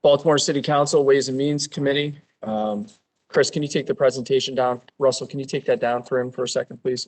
Baltimore City Council Ways and Means Committee. Chris, can you take the presentation down? Russell, can you take that down for him for a second, please?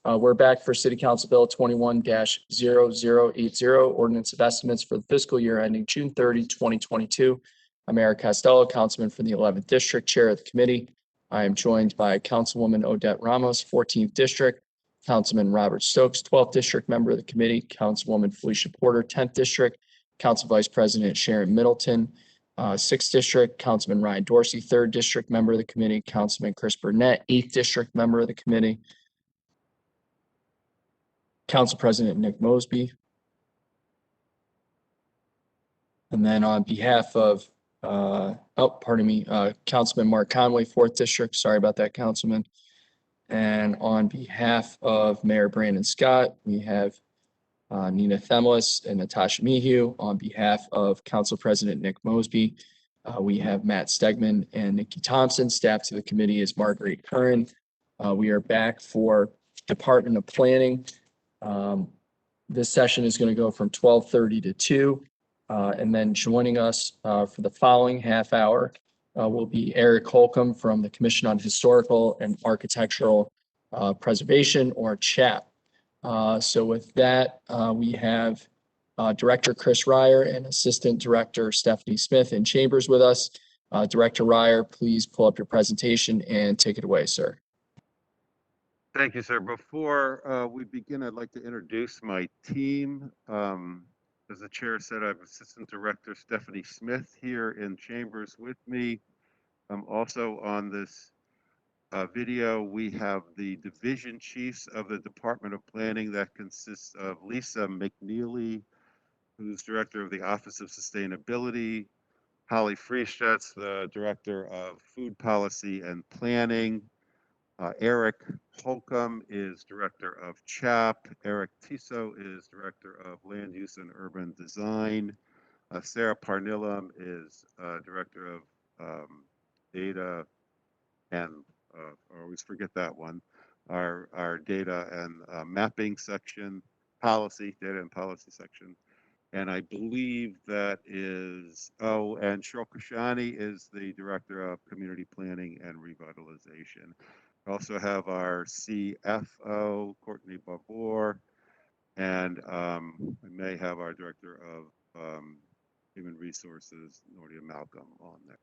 We're back for City Council Bill 21-0080, Ordinance of Estimates for the fiscal year ending June 30, 2022. I'm Eric Costello, Councilman for the 11th District, Chair of the committee. I am joined by Councilwoman Odette Ramos, 14th District, Councilman Robert Stokes, 12th District, member of the committee, Councilwoman Felicia Porter, 10th District, Council Vice President Sharon Middleton, 6th District, Councilman Ryan Dorsey, 3rd District, member of the committee, Councilman Chris Burnett, 8th District, member of the committee, Council President Nick Mosby. And then on behalf of, Councilman Mark Conway, 4th District, sorry about that, Councilman. And on behalf of Mayor Brandon Scott, we have Nina Themelis and Natasha Mehew. On behalf of Council President Nick Mosby, we have Matt Stegman and Nikki Thompson. Staff to the committee is Marguerite Curran. We are back for Department of Planning. This session is going to go from 12:30 to 2. And then joining us for the following half hour will be Eric Holcomb from the Commission on Historical and Architectural Preservation, or CHAP. So with that, we have Director Chris Ryer and Assistant Director Stephanie Smith in chambers with us. Director Ryer, please pull up your presentation and take it away, sir. Thank you, sir. Before we begin, I'd like to introduce my team. As the chair said, I have Assistant Director Stephanie Smith here in chambers with me. Also on this video, we have the division chiefs of the Department of Planning. That consists of Lisa McNeely, who's Director of the Office of Sustainability, Holly Friestutz, the Director of Food Policy and Planning, Eric Holcomb is Director of CHAP. Eric Tiso is Director of Land Use and Urban Design. Sarah Parnillam is Director of Data and, I always forget that one, our Data and Mapping section, Policy, Data and Policy section. And I believe that is, and Cheryl Kashani is the Director of Community Planning and Revitalization. We also have our CFO, Courtney Barbour, and we may have our Director of Human Resources, Nordia Malcolm, on there.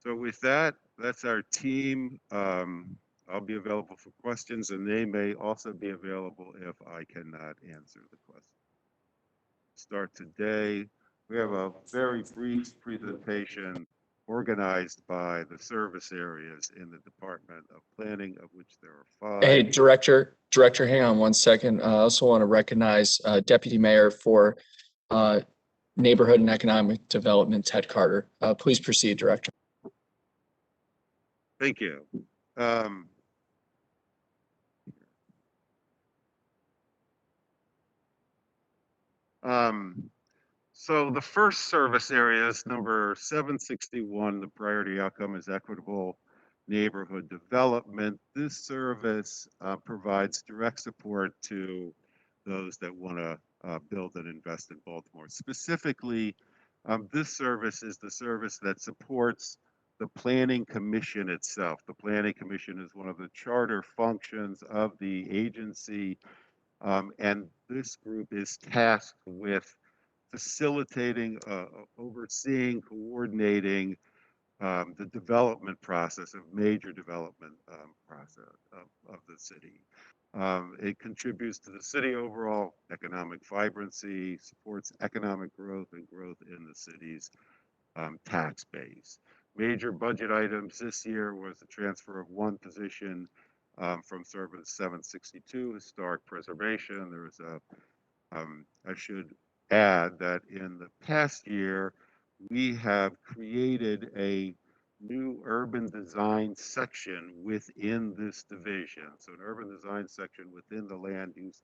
So with that, that's our team. I'll be available for questions, and they may also be available if I cannot answer the question. Start today. We have a very brief presentation organized by the service areas in the Department of Planning, of which there are 5. Hey, Director, hang on one second. I also want to recognize Deputy Mayor for Neighborhood and Economic Development, Ted Carter. Please proceed, Director. Thank you. So the first service area is number 761. The priority outcome is equitable neighborhood development. This service provides direct support to those that want to build and invest in Baltimore. Specifically, this service is the service that supports the Planning Commission itself. The Planning Commission is one of the charter functions of the agency, and this group is tasked with facilitating, overseeing, coordinating the development process of major development process of the city. It contributes to the city overall economic vibrancy, supports economic growth and growth in the city's tax base. Major budget items this year was the transfer of 1 position from Service 762, Historic Preservation. There was I should add that in the past year, we have created a new urban design section within this division. So an urban design section within the land use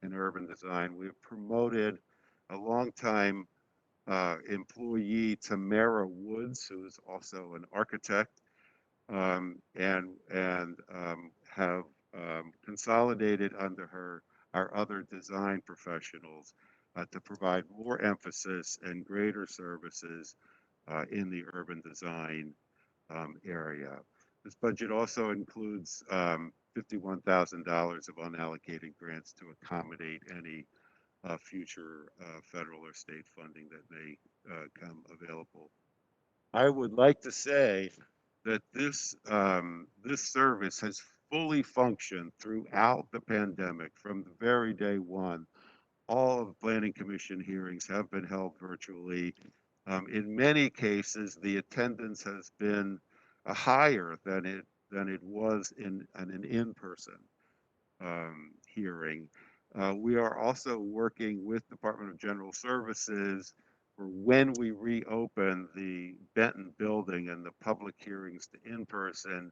and urban design. We've promoted a longtime employee, Tamara Woods, who is also an architect, and have consolidated under her our other design professionals to provide more emphasis and greater services in the urban design area. This budget also includes $51,000 of unallocated grants to accommodate any future federal or state funding that may come available. I would like to say that this service has fully functioned throughout the pandemic from the very day one. All of the Planning Commission hearings have been held virtually. In many cases, the attendance has been higher than it was in an in-person hearing. We are also working with Department of General Services for when we reopen the Benton building and the public hearings to in-person.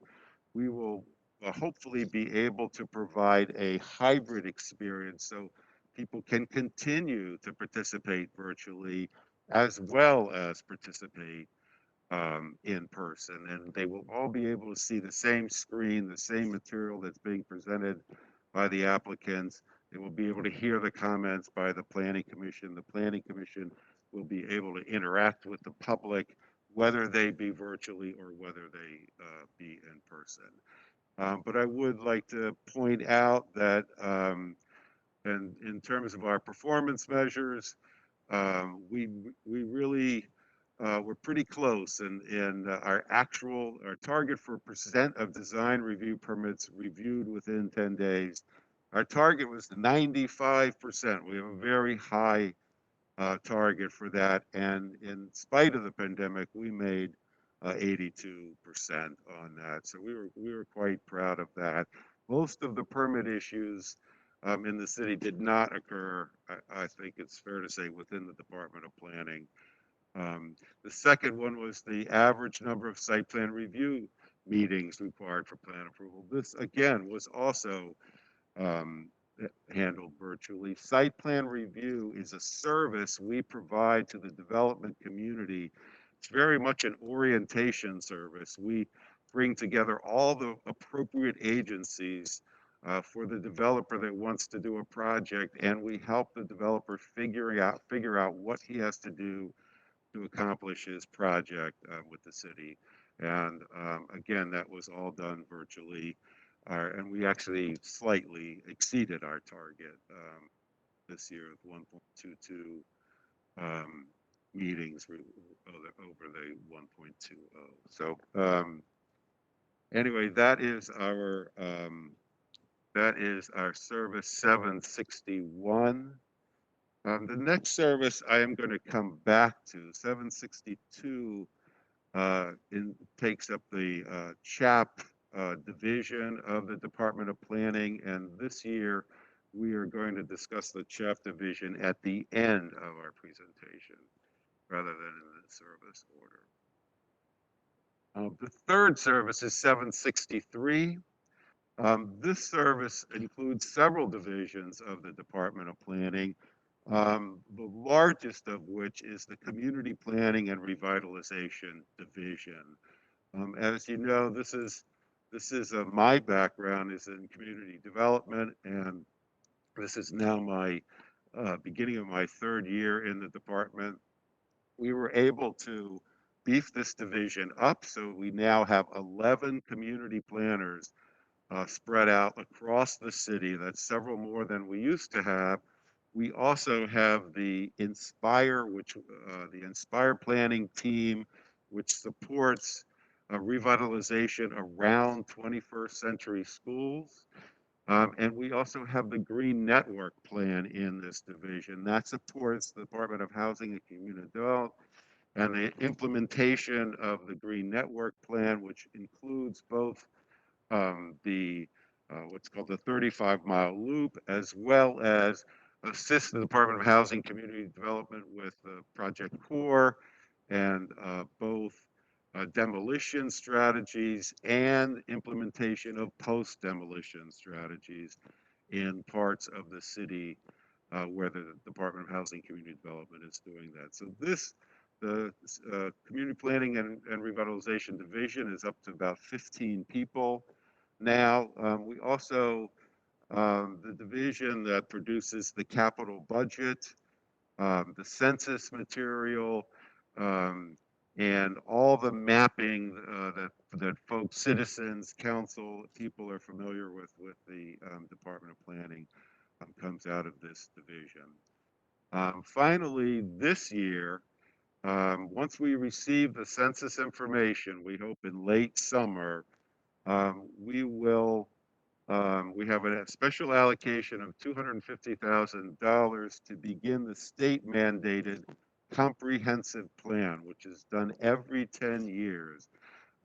We will hopefully be able to provide a hybrid experience so people can continue to participate virtually as well as participate in person. And they will all be able to see the same screen, the same material that's being presented by the applicants. They will be able to hear the comments by the Planning Commission. The Planning Commission will be able to interact with the public, whether they be virtually or whether they be in person. But I would like to point out that in terms of our performance measures, we really we're pretty close in our target for percent of design review permits reviewed within 10 days. Our target was 95%. We have a very high target for that, and in spite of the pandemic, we made 82% on that. So we were quite proud of that. Most of the permit issues in the city did not occur, I think it's fair to say, within the Department of Planning. The second one was the average number of site plan review meetings required for plan approval. This again was also um, handled virtually. Site plan review is a service we provide to the development community. It's very much an orientation service. We bring together all the appropriate agencies for the developer that wants to do a project, and we help the developer figure out what he has to do to accomplish his project with the city. And again, that was all done virtually. And we actually slightly exceeded our target this year with 1.22 meetings over the 1.20. So anyway, that is our service 761. The next service I am going to come back to, 762, takes up the CHAP division of the Department of Planning, and this year we are going to discuss the CHAP division at the end of our presentation rather than in the service order. The third service is 763. This service includes several divisions of the Department of Planning, the largest of which is the Community Planning and Revitalization Division. As you know, this is my background is in community development, and this is now my beginning of my third year in the department. We were able to beef this division up, so we now have 11 community planners spread out across the city. That's several more than we used to have. We also have the Inspire, the Inspire planning team, which supports revitalization around 21st century schools. And we also have the Green Network plan in this division. That supports the Department of Housing and Community Development and the implementation of the Green Network plan, which includes both the what's called the 35-mile loop, as well as assist the Department of Housing Community Development with Project Core and both demolition strategies and implementation of post-demolition strategies in parts of the city where the Department of Housing Community Development is doing that. So the Community Planning and Revitalization Division is up to about 15 people now. We also, the division that produces the capital budget the census material, um, and all the mapping that folks, citizens, council, people are familiar with the Department of Planning comes out of this division. Finally, this year, once we receive the census information, we hope in late summer, we have a special allocation of $250,000 to begin the state mandated comprehensive plan, which is done every 10 years.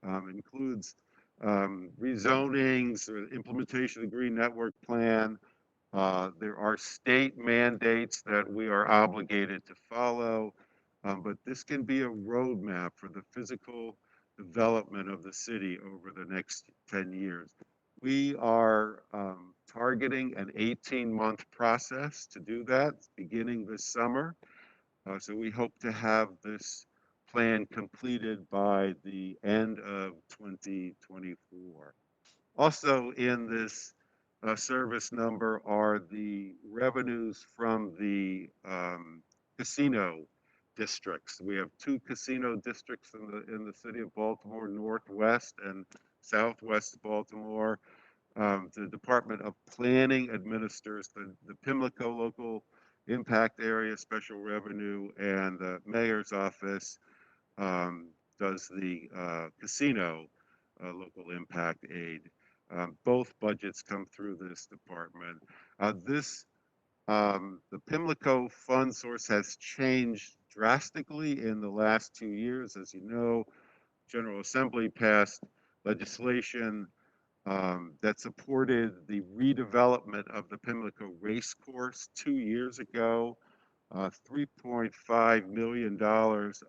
Includes rezonings, implementation of the Green Network Plan. There are state mandates that we are obligated to follow, but this can be a roadmap for the physical development of the city over the next 10 years. We are targeting an 18-month process to do that, beginning this summer. So we hope to have this plan completed by the end of 2024. Also in this service number are the revenues from the casino districts. We have 2 casino districts in the city of Baltimore, Northwest and Southwest Baltimore. The Department of Planning administers the Pimlico Local Impact Area Special Revenue, and the Mayor's Office does the casino local impact aid. Both budgets come through this department. The Pimlico fund source has changed drastically in the last 2 years. As you know, General Assembly passed legislation that supported the redevelopment of the Pimlico race course 2 years ago. $3.5 million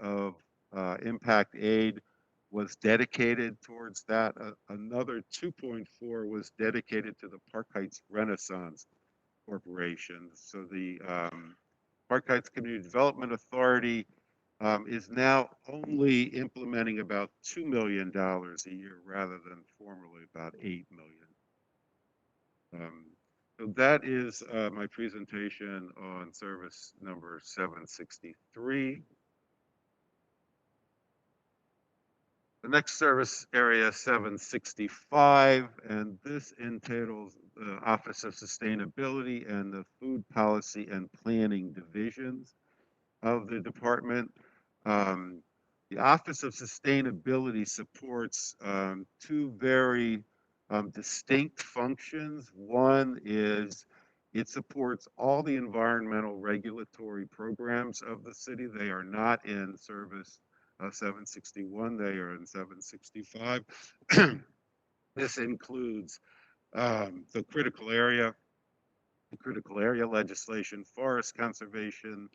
of impact aid was dedicated towards that. Another 2.4 was dedicated to the Park Heights Renaissance Corporation. So the Park Heights Community Development Authority is now only implementing about $2 million a year rather than formerly about $8 million. So that is my presentation on service number 763. The next service area, 765, and this entails the Office of Sustainability and the Food Policy and Planning divisions of the department. The Office of Sustainability supports 2 very distinct functions. One is it supports all the environmental regulatory programs of the city. They are not in service 761, they are in 765. This includes the critical area legislation, forest conservation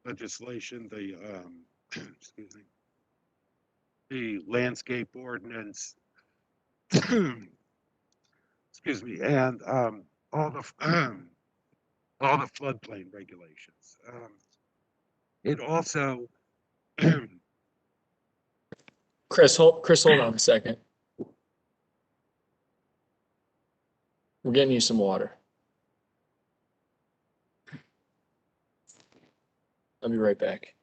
legislation, the excuse me, the landscape ordinance, excuse me, and all the all the floodplain regulations. It also Chris, hold on a second. We're getting you some water. I'll be right back.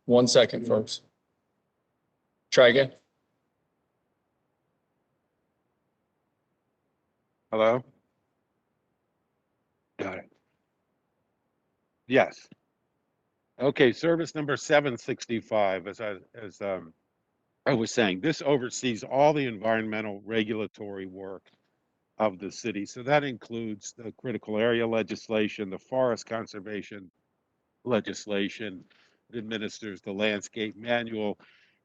1 second, folks. Try again. Hello? Got it. Yes. Okay, service number 765, as I was saying, this oversees all the environmental regulatory work of the city. So that includes the critical area legislation, the forest conservation legislation. It administers the landscape manual,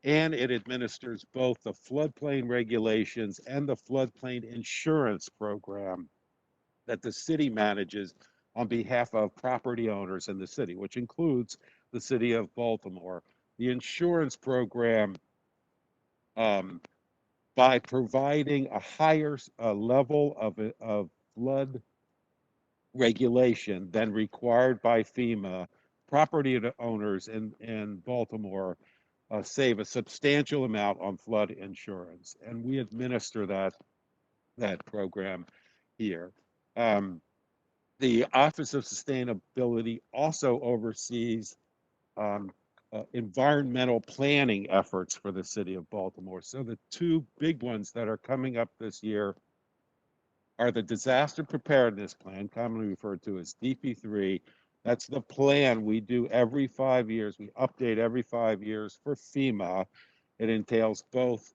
and it administers both the floodplain regulations and the floodplain insurance program that the city manages on behalf of property owners in the city, which includes the city of Baltimore. The insurance program, by providing a higher level of flood regulation than required by FEMA, property owners in Baltimore save a substantial amount on flood insurance, and we administer that program here. The Office of Sustainability also oversees environmental planning efforts for the city of Baltimore. So the two big ones that are coming up this year are the Disaster Preparedness Plan, commonly referred to as DP3. That's the plan we do every 5 years. We update every 5 years for FEMA. It entails both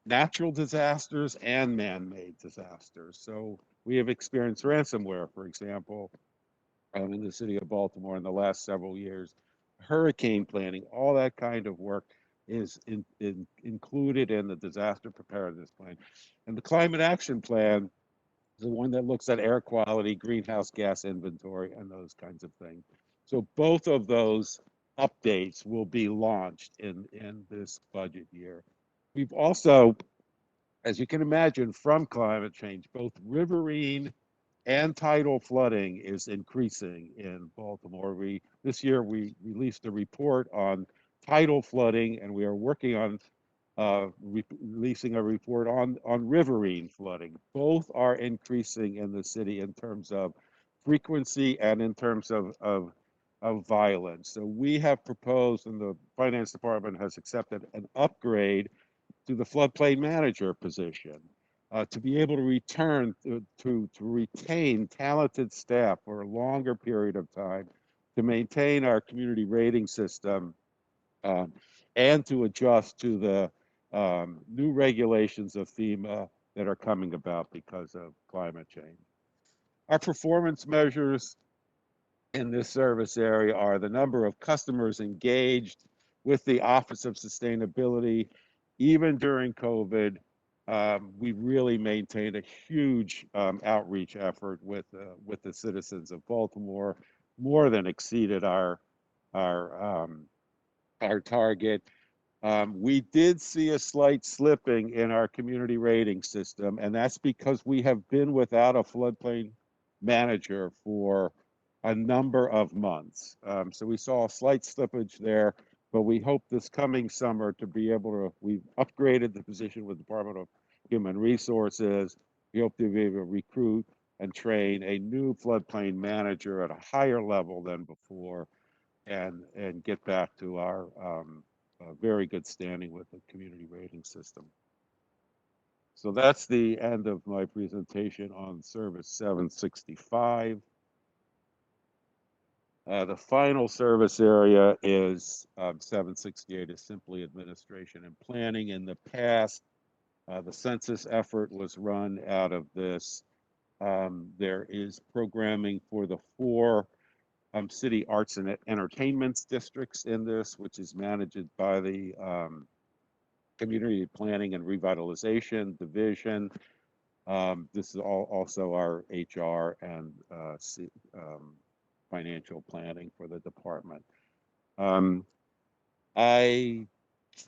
natural disasters and man-made disasters. So we have experienced ransomware, for example, in the city of Baltimore in the last several years. Hurricane planning, all that kind of work is included in the disaster preparedness plan. And the climate action plan is the one that looks at air quality, greenhouse gas inventory, and those kinds of things. So both of those updates will be launched in this budget year. We've also, as you can imagine, from climate change, both riverine and tidal flooding is increasing in Baltimore. This year we released a report on tidal flooding, and we are working on releasing a report on riverine flooding. Both are increasing in the city in terms of frequency and in terms of violence. So we have proposed, and the finance department has accepted, an upgrade to the floodplain manager position to be able to retain talented staff for a longer period of time, to maintain our community rating system, and to adjust to the new regulations of FEMA that are coming about because of climate change. Our performance measures in this service area are the number of customers engaged with the Office of Sustainability. Even during COVID, we really maintained a huge outreach effort with the citizens of Baltimore, more than exceeded our target. We did see a slight slipping in our community rating system, and that's because we have been without a floodplain manager for a number of months. So we saw a slight slippage there, but we hope this coming summer to be able to, we've upgraded the position with the Department of Human Resources. We hope to be able to recruit and train a new floodplain manager at a higher level than before, and get back to our very good standing with the community rating system. So that's the end of my presentation on Service 765. The final service area is 768, is simply administration and planning. In the past, the census effort was run out of this. There is programming for the 4 city arts and entertainments districts in this, which is managed by the Community Planning and Revitalization Division. This is also our HR and financial planning for the department. I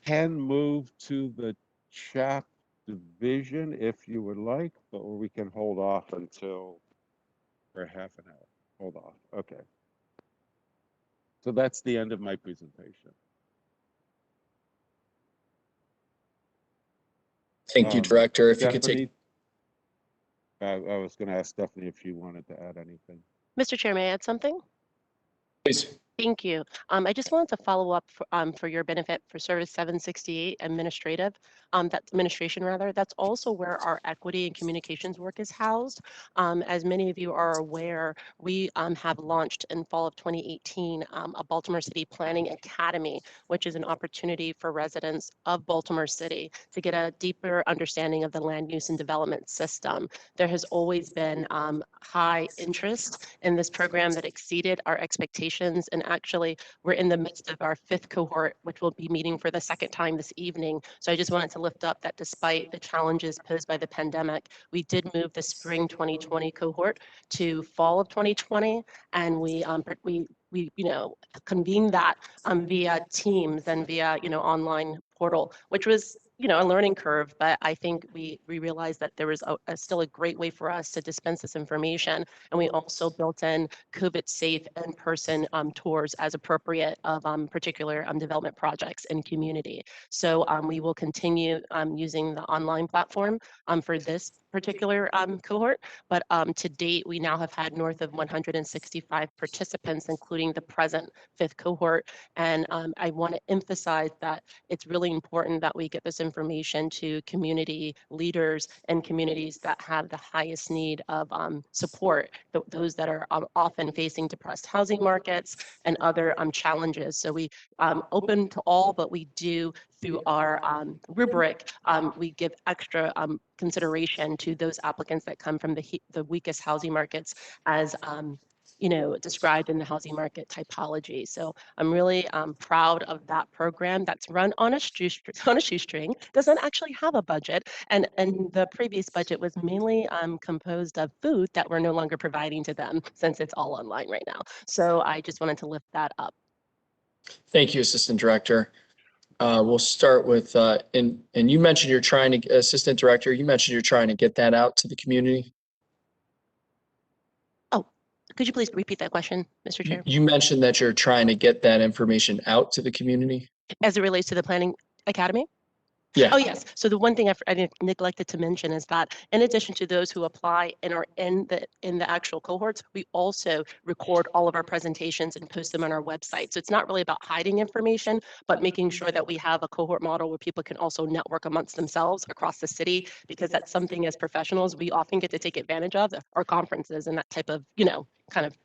can move to the CHAP division if you would like, but we can hold off until for half an hour. Hold off. Okay. So that's the end of my presentation. Thank you, Director. If you could Stephanie, take, I was going to ask Stephanie if she wanted to add anything. Mr. Chair, may I add something? please. Thank you. I just wanted to follow up for your benefit for Service 768 administration rather. That's also where our equity and communications work is housed. As many of you are aware, we have launched in fall of 2018 a Baltimore City Planning Academy, which is an opportunity for residents of Baltimore City to get a deeper understanding of the land use and development system. There has always been high interest in this program that exceeded our expectations. And actually, we're in the midst of our 5th cohort, which will be meeting for the 2nd time this evening. So I just wanted to lift up that despite the challenges posed by the pandemic, we did move the spring 2020 cohort to fall of 2020, and we convened that via Teams and via online portal, which was a learning curve, but I think we realized that there was still a great way for us to dispense this information. And we also built in COVID safe in-person tours as appropriate of particular development projects in community. So we will continue using the online platform for this particular cohort, but to date, we now have had north of 165 participants, including the present 5th cohort. And I want to emphasize that it's really important that we get this information to community leaders and communities that have the highest need of support, those that are often facing depressed housing markets and other challenges. So we open to all, but we do through our rubric, we give extra consideration to those applicants that come from the weakest housing markets as described in the housing market typology. So I'm really proud of that program that's run on a shoestring, doesn't actually have a budget. And the previous budget was mainly composed of food that we're no longer providing to them since it's all online right now. So I just wanted to lift that up. Thank you, Assistant Director. We'll start with, and you mentioned you're trying to, Assistant Director, you mentioned you're trying to get that out to the community. Oh, could you please repeat that question, Mr. Chair? You mentioned that you're trying to get that information out to the community. As it relates to the Planning Academy? Yeah. Oh, yes. So the one thing I neglected to mention is that in addition to those who apply and are in the actual cohorts, we also record all of our presentations and post them on our website. So it's not really about hiding information, but making sure that we have a cohort model where people can also network amongst themselves across the city, because that's something as professionals we often get to take advantage of, our conferences and that type of, kind of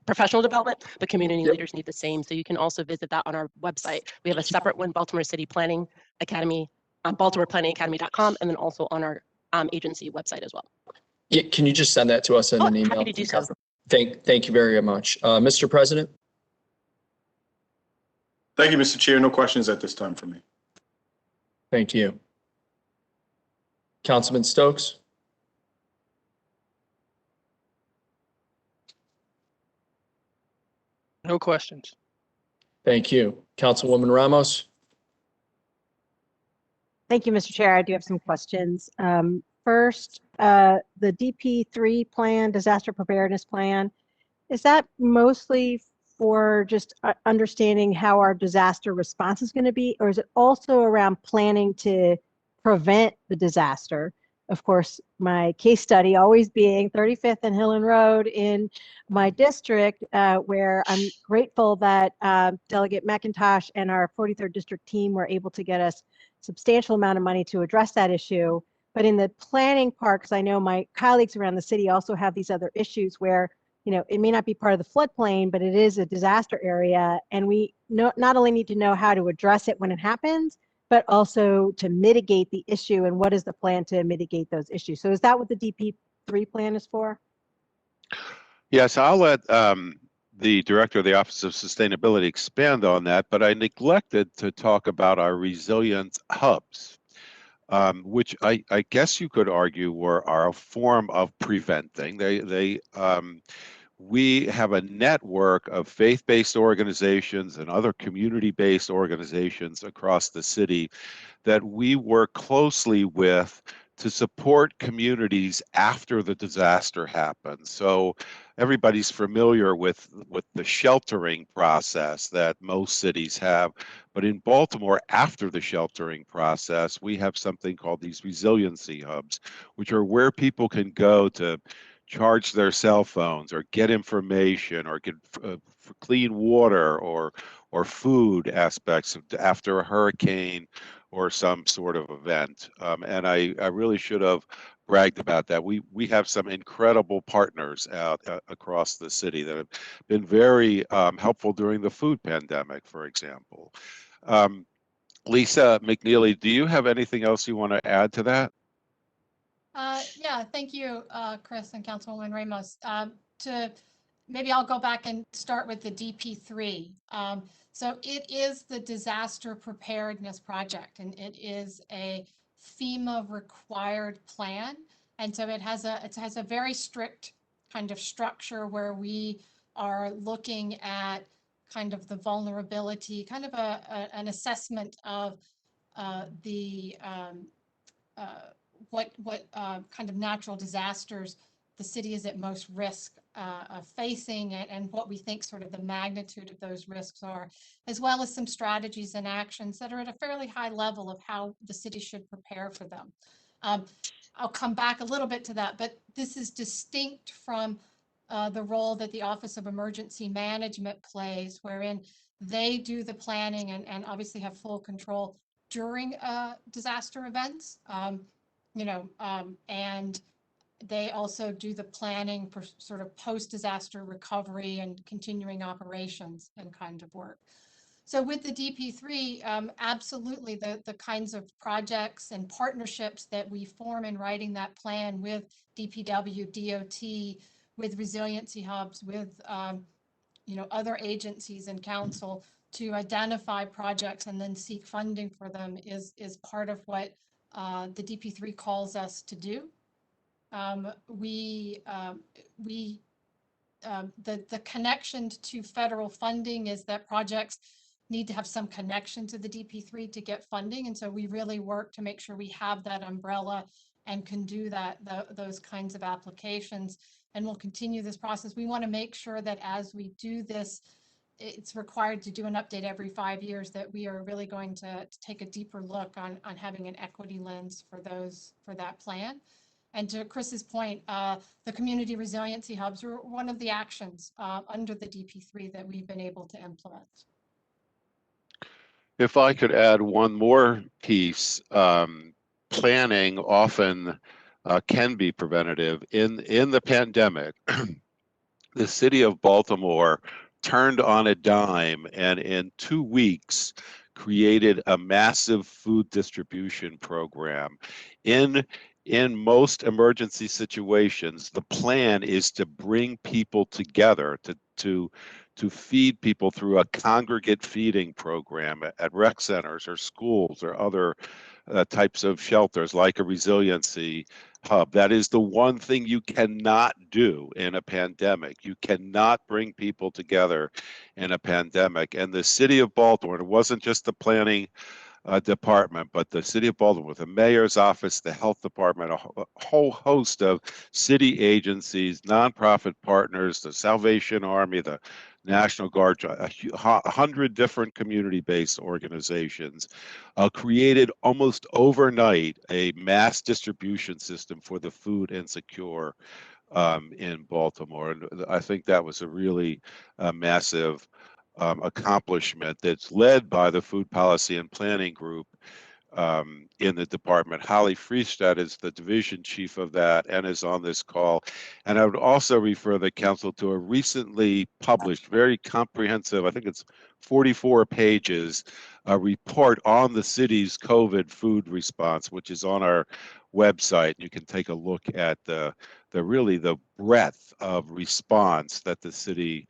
professional development, but community leaders need the same. So you can also visit that on our website. We have a separate one, Baltimore City Planning Academy, BaltimorePlanningAcademy.com, and then also on our agency website as well. Yeah, can you just send that to us in an email? Happy to do so. Thank you very much. Mr. President? Thank you, Mr. Chair. No questions at this time for me. Thank you. Councilman Stokes? No questions. Thank you. Councilwoman Ramos? Thank you, Mr. Chair. I do have some questions. First, the DP3 plan, disaster preparedness plan, is that mostly for just understanding how our disaster response is going to be, or is it also around planning to prevent the disaster? Of course, my case study always being 35th and Hillen Road in my district, where I'm grateful that Delegate McIntosh and our 43rd District team were able to get us substantial amount of money to address that issue. But in the planning part, because I know my colleagues around the city also have these other issues where, it may not be part of the floodplain, but it is a disaster area. And we not only need to know how to address it when it happens, but also to mitigate the issue, and what is the plan to mitigate those issues. So is that what the DP3 plan is for? Yes, I'll let the Director of the Office of Sustainability expand on that, but I neglected to talk about our Resilience Hubs, which I guess you could argue are a form of preventing. We have a network of faith-based organizations and other community-based organizations across the city that we work closely with to support communities after the disaster happens. So everybody's familiar with the sheltering process that most cities have. But in Baltimore, after the sheltering process, we have something called these Resiliency Hubs, which are where people can go to charge their cell phones or get information or get for clean water or food aspects after a hurricane or some sort of event. And I really should have bragged about that. We have some incredible partners out across the city that have been very helpful during the food pandemic, for example. Lisa McNeely, do you have anything else you want to add to that? Yeah, thank you, Chris and Councilwoman Ramos. Maybe I'll go back and start with the DP3. So it is the disaster preparedness project, and it is a FEMA required plan. And so it has a very strict kind of structure where we are looking at kind of the vulnerability, kind of an assessment of what kind of natural disasters the city is at most risk of facing, and what we think sort of the magnitude of those risks are, as well as some strategies and actions that are at a fairly high level of how the city should prepare for them. I'll come back a little bit to that, but this is distinct from the role that the Office of Emergency Management plays, wherein they do the planning and obviously have full control during disaster events. And they also do the planning for sort of post-disaster recovery and continuing operations and kind of work. So with the DP3, absolutely the kinds of projects and partnerships that we form in writing that plan with DPW, DOT, with Resiliency Hubs, with other agencies and council to identify projects and then seek funding for them is part of what the DP3 calls us to do. The connection to federal funding is that projects need to have some connection to the DP3 to get funding. And so we really work to make sure we have that umbrella and can do those kinds of applications. And we'll continue this process. We want to make sure that as we do this, it's required to do an update every 5 years, that we are really going to take a deeper look on having an equity lens for that plan. And to Chris's point, the community resiliency hubs are one of the actions under the DP3 that we've been able to implement. If I could add one more piece, planning often can be preventative. In the pandemic, the city of Baltimore turned on a dime and in 2 weeks created a massive food distribution program. In most emergency situations, the plan is to bring people together to feed people through a congregate feeding program at rec centers or schools or other types of shelters, like a resiliency hub. That is the one thing you cannot do in a pandemic. You cannot bring people together in a pandemic. And the city of Baltimore, it wasn't just the planning department, but the city of Baltimore, with the mayor's office, the health department, a whole host of city agencies, nonprofit partners, the Salvation Army, the National Guard, 100 different community-based organizations created almost overnight a mass distribution system for the food insecure in Baltimore. And I think that was a really massive accomplishment that's led by the Food Policy and Planning Group in the department. Holly Friestad is the division chief of that and is on this call. And I would also refer the council to a recently published, very comprehensive, I think it's 44 pages, a report on the city's COVID food response, which is on our website. You can take a look at the breadth of response that the city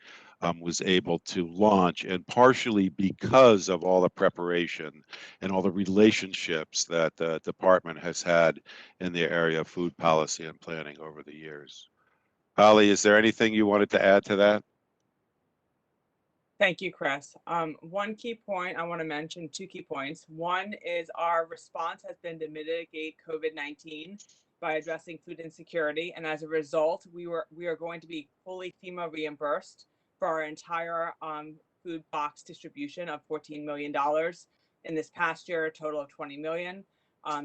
was able to launch, and partially because of all the preparation and all the relationships that the department has had in the area of food policy and planning over the years. Holly, is there anything you wanted to add to that? Thank you, Chris. One key point I want to mention, 2 key points. One is our response has been to mitigate COVID-19 by addressing food insecurity. And as a result, we are going to be fully FEMA reimbursed for our entire food box distribution of $14 million. In this past year, a total of $20 million.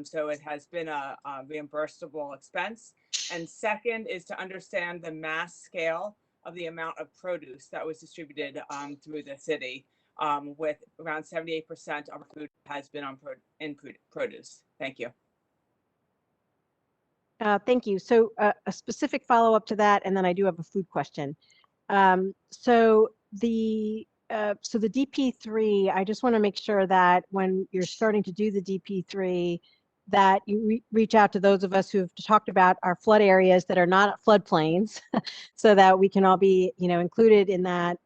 So it has been a reimbursable expense. And second is to understand the mass scale of the amount of produce that was distributed through the city, with around 78% of our food has been on produce. Thank you. Thank you. So a specific follow-up to that, and then I do have a food question. So the DP3, I just want to make sure that when you're starting to do the DP3, that you reach out to those of us who've talked about our flood areas that are not floodplains, so that we can all be, included in that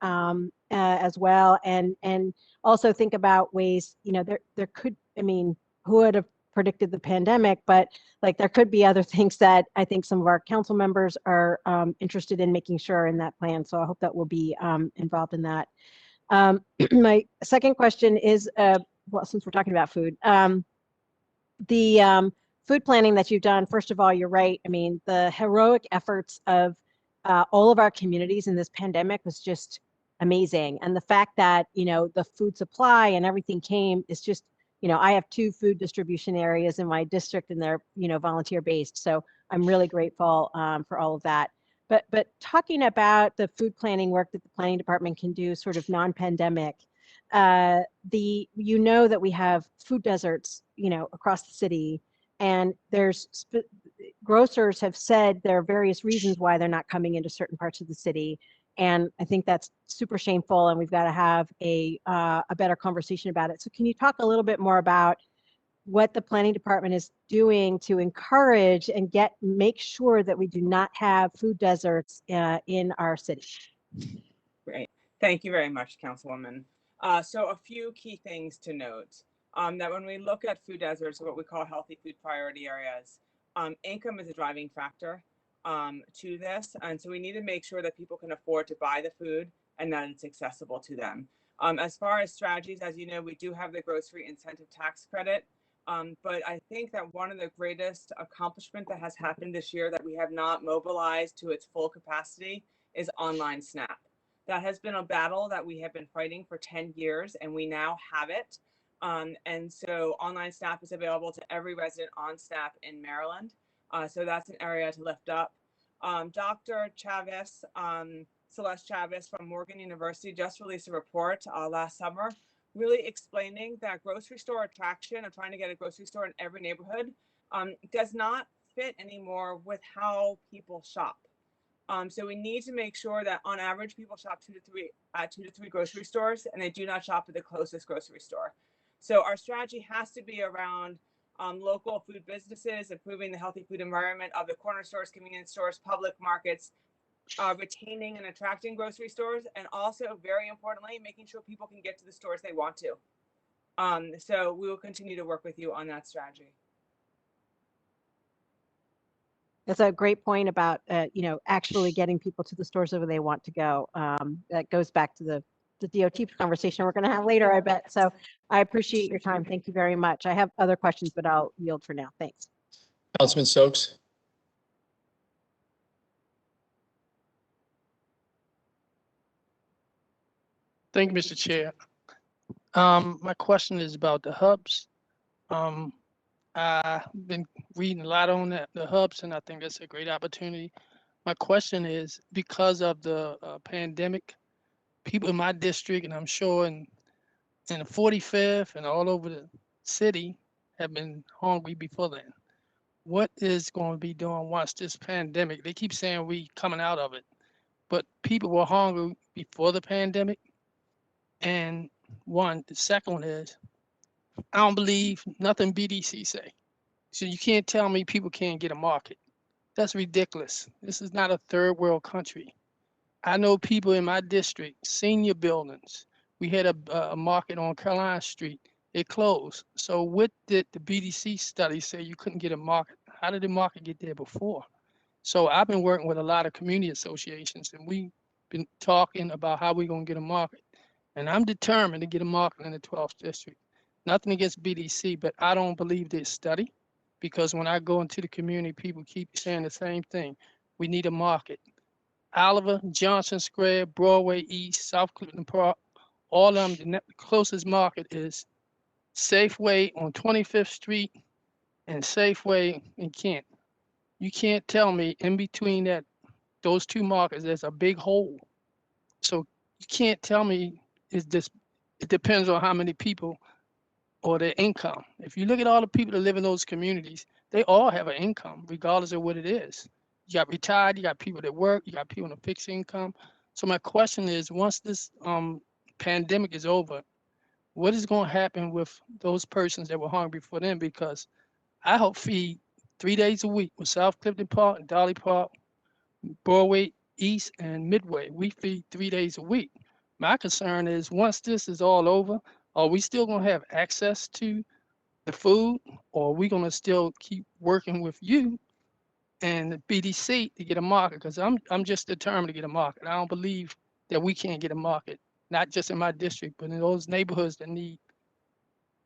as well, and also think about ways, there could, who would have predicted the pandemic, but like there could be other things that I think some of our council members are interested in making sure in that plan. So I hope that we'll be involved in that. My second question is, well, since we're talking about food, the food planning that you've done, first of all, you're right. The heroic efforts of all of our communities in this pandemic was just amazing. And the fact that, the food supply and everything came is just, I have 2 food distribution areas in my district and they're, volunteer based. So I'm really grateful for all of that. But talking about the food planning work that the planning department can do sort of non-pandemic, that we have food deserts, across the city, and there's grocers have said there are various reasons why they're not coming into certain parts of the city. And I think that's super shameful, and we've got to have a better conversation about it. So can you talk a little bit more about what the planning department is doing to encourage and make sure that we do not have food deserts in our city? Great. Thank you very much, Councilwoman. So a few key things to note. That when we look at food deserts, or what we call healthy food priority areas, income is a driving factor to this. And so we need to make sure that people can afford to buy the food and that it's accessible to them. As far as strategies, as you know, we do have the grocery incentive tax credit. But I think that one of the greatest accomplishment that has happened this year that we have not mobilized to its full capacity is online SNAP. That has been a battle that we have been fighting for 10 years, and we now have it. And so online SNAP is available to every resident on SNAP in Maryland. So that's an area to lift up. Dr. Chavez, Celeste Chavez from Morgan University just released a report last summer, really explaining that grocery store attraction of trying to get a grocery store in every neighborhood does not fit anymore with how people shop. So we need to make sure that on average people shop 2 to 3 grocery stores, and they do not shop at the closest grocery store. So our strategy has to be around local food businesses, improving the healthy food environment of the corner stores, convenience stores, public markets, retaining and attracting grocery stores, and also, very importantly, making sure people can get to the stores they want to. So we will continue to work with you on that strategy. That's a great point about, actually getting people to the stores where they want to go. That goes back to the DOT conversation we're going to have later, I bet. So I appreciate your time. Thank you very much. I have other questions, but I'll yield for now. Thanks. Councilman Stokes. Thank you, Mr. Chair. My question is about the hubs. I've been reading a lot on the hubs, and I think that's a great opportunity. My question is, because of the pandemic, people in my district, and I'm sure in the 45th and all over the city, have been hungry before then. What is going to be doing once this pandemic? They keep saying we coming out of it, but people were hungry before the pandemic. And the second one is, I don't believe nothing BDC say. So you can't tell me people can't get a market. That's ridiculous. This is not a third world country. I know people in my district, senior buildings. We had a market on Carolina Street. It closed. So what did the BDC study say you couldn't get a market? How did the market get there before? So I've been working with a lot of community associations, and we've been talking about how we're going to get a market. And I'm determined to get a market in the 12th district. Nothing against BDC, but I don't believe this study, because when I go into the community, people keep saying the same thing. We need a market. Oliver, Johnson Square, Broadway East, South Clifton Park, all of them, the closest market is Safeway on 25th Street and Safeway in Kent. You can't tell me in between that those two markets, there's a big hole. So you can't tell me it's this, it depends on how many people or their income. If you look at all the people that live in those communities, they all have an income, regardless of what it is. You got retired, you got people that work, you got people on a fixed income. So my question is, once this pandemic is over, what is going to happen with those persons that were hungry for them? Because I help feed 3 days a week with South Clifton Park, Dolly Park, Broadway East, and Midway. We feed 3 days a week. My concern is once this is all over, are we still going to have access to the food, or are we going to still keep working with you and the BDC to get a market? Because I'm just determined to get a market. I don't believe that we can't get a market, not just in my district, but in those neighborhoods that need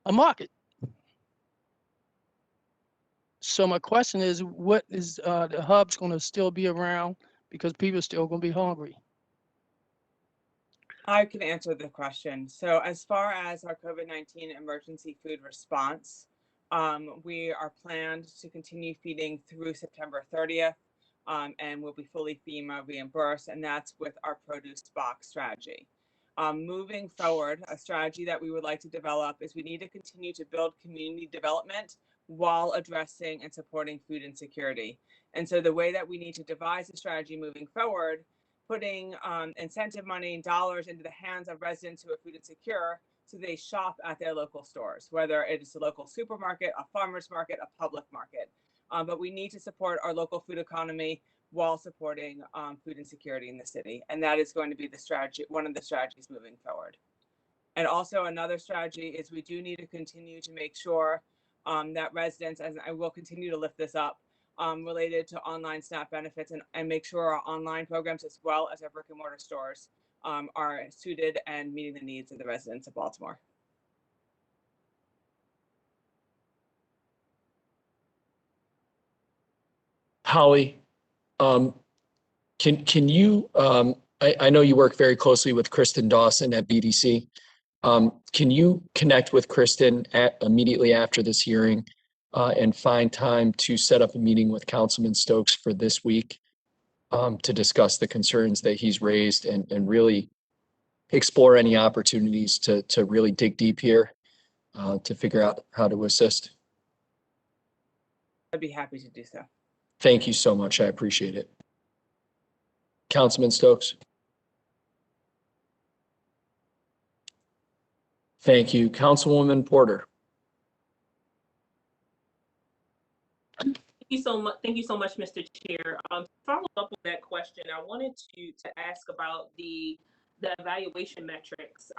a market. So my question is, what is the hubs going to still be around because people are still going to be hungry? I can answer the question. So as far as our COVID-19 emergency food response, we are planned to continue feeding through September 30th, and we'll be fully FEMA reimbursed, and that's with our produce box strategy. Moving forward, a strategy that we would like to develop is we need to continue to build community development while addressing and supporting food insecurity. And so the way that we need to devise a strategy moving forward, putting incentive money and dollars into the hands of residents who are food insecure so they shop at their local stores, whether it is a local supermarket, a farmer's market, a public market. But we need to support our local food economy while supporting food insecurity in the city. And that is going to be the strategy, one of the strategies moving forward. And also another strategy is we do need to continue to make sure that residents, and I will continue to lift this up, related to online SNAP benefits, and make sure our online programs as well as our brick and mortar stores are suited and meeting the needs of the residents of Baltimore. Holly, can you, I know you work very closely with Kristen Dawson at BDC. Can you connect with Kristen immediately after this hearing and find time to set up a meeting with Councilman Stokes for this week to discuss the concerns that he's raised and really explore any opportunities to really dig deep here to figure out how to assist? I'd be happy to do so. Thank you so much. I appreciate it. Councilman Stokes. Thank you. Councilwoman Porter. Thank you so much, Mr. Chair. Follow up on that question, I wanted to ask about the evaluation metrics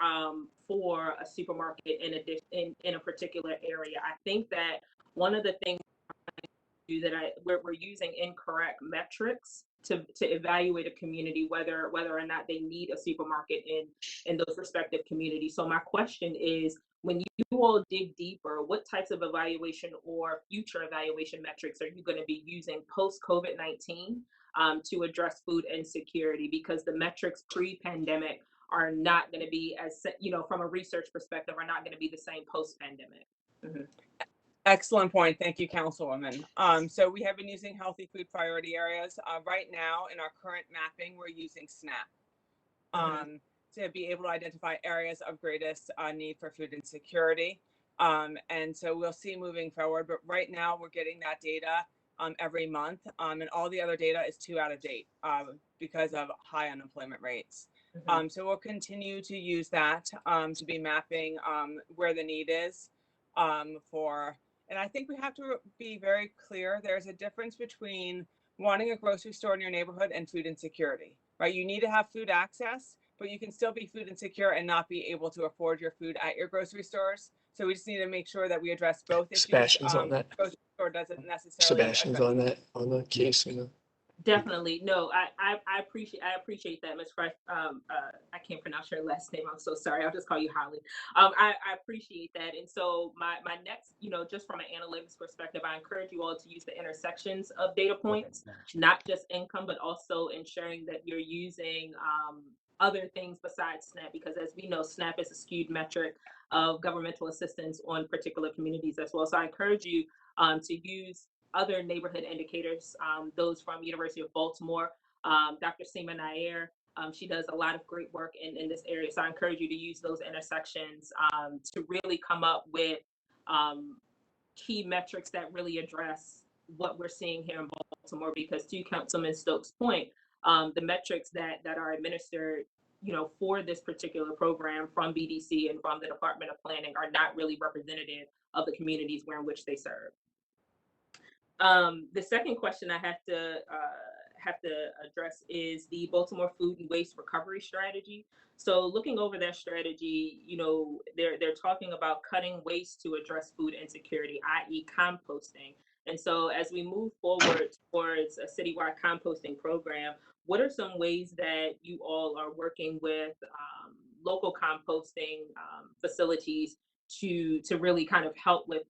for a supermarket in a particular area. I think that one of the things we're using incorrect metrics to evaluate a community, whether or not they need a supermarket in those respective communities. So my question is, when you all dig deeper, what types of evaluation or future evaluation metrics are you going to be using post COVID-19 to address food insecurity? Because the metrics pre-pandemic are not going to be as, from a research perspective, are not going to be the same post-pandemic. Mm-hmm. Excellent point. Thank you, Councilwoman. So we have been using healthy food priority areas. Right now in our current mapping, we're using SNAP to be able to identify areas of greatest need for food insecurity. And so we'll see moving forward, but right now we're getting that data every month, and all the other data is too out of date because of high unemployment rates. So we'll continue to use that to be mapping where the need is and I think we have to be very clear. There's a difference between wanting a grocery store in your neighborhood and food insecurity, right? You need to have food access, but you can still be food insecure and not be able to afford your food at your grocery stores. So we just need to make sure that we address both issues. Sebastian's on that. Grocery store doesn't necessarily. Sebastian's on that, on the case. Definitely. No, I appreciate that, Ms. Fresh. I can't pronounce your last name. I'm so sorry. I'll just call you Holly. I appreciate that. And so my next, just from an analytics perspective, I encourage you all to use the intersections of data points, not just income, but also ensuring that you're using other things besides SNAP, because as we know, SNAP is a skewed metric of governmental assistance on particular communities as well. So I encourage you to use other neighborhood indicators, those from University of Baltimore, Dr. Seema Nair, she does a lot of great work in this area. So I encourage you to use those intersections to really come up with key metrics that really address what we're seeing here in Baltimore, because to Councilman Stokes' point, the metrics that are administered, for this particular program from BDC and from the Department of Planning are not really representative of the communities in which they serve. The second question I have to address is the Baltimore Food and Waste Recovery Strategy. So looking over that strategy, they're talking about cutting waste to address food insecurity, i.e. composting. And so as we move forward towards a citywide composting program, what are some ways that you all are working with local composting facilities to really kind of help with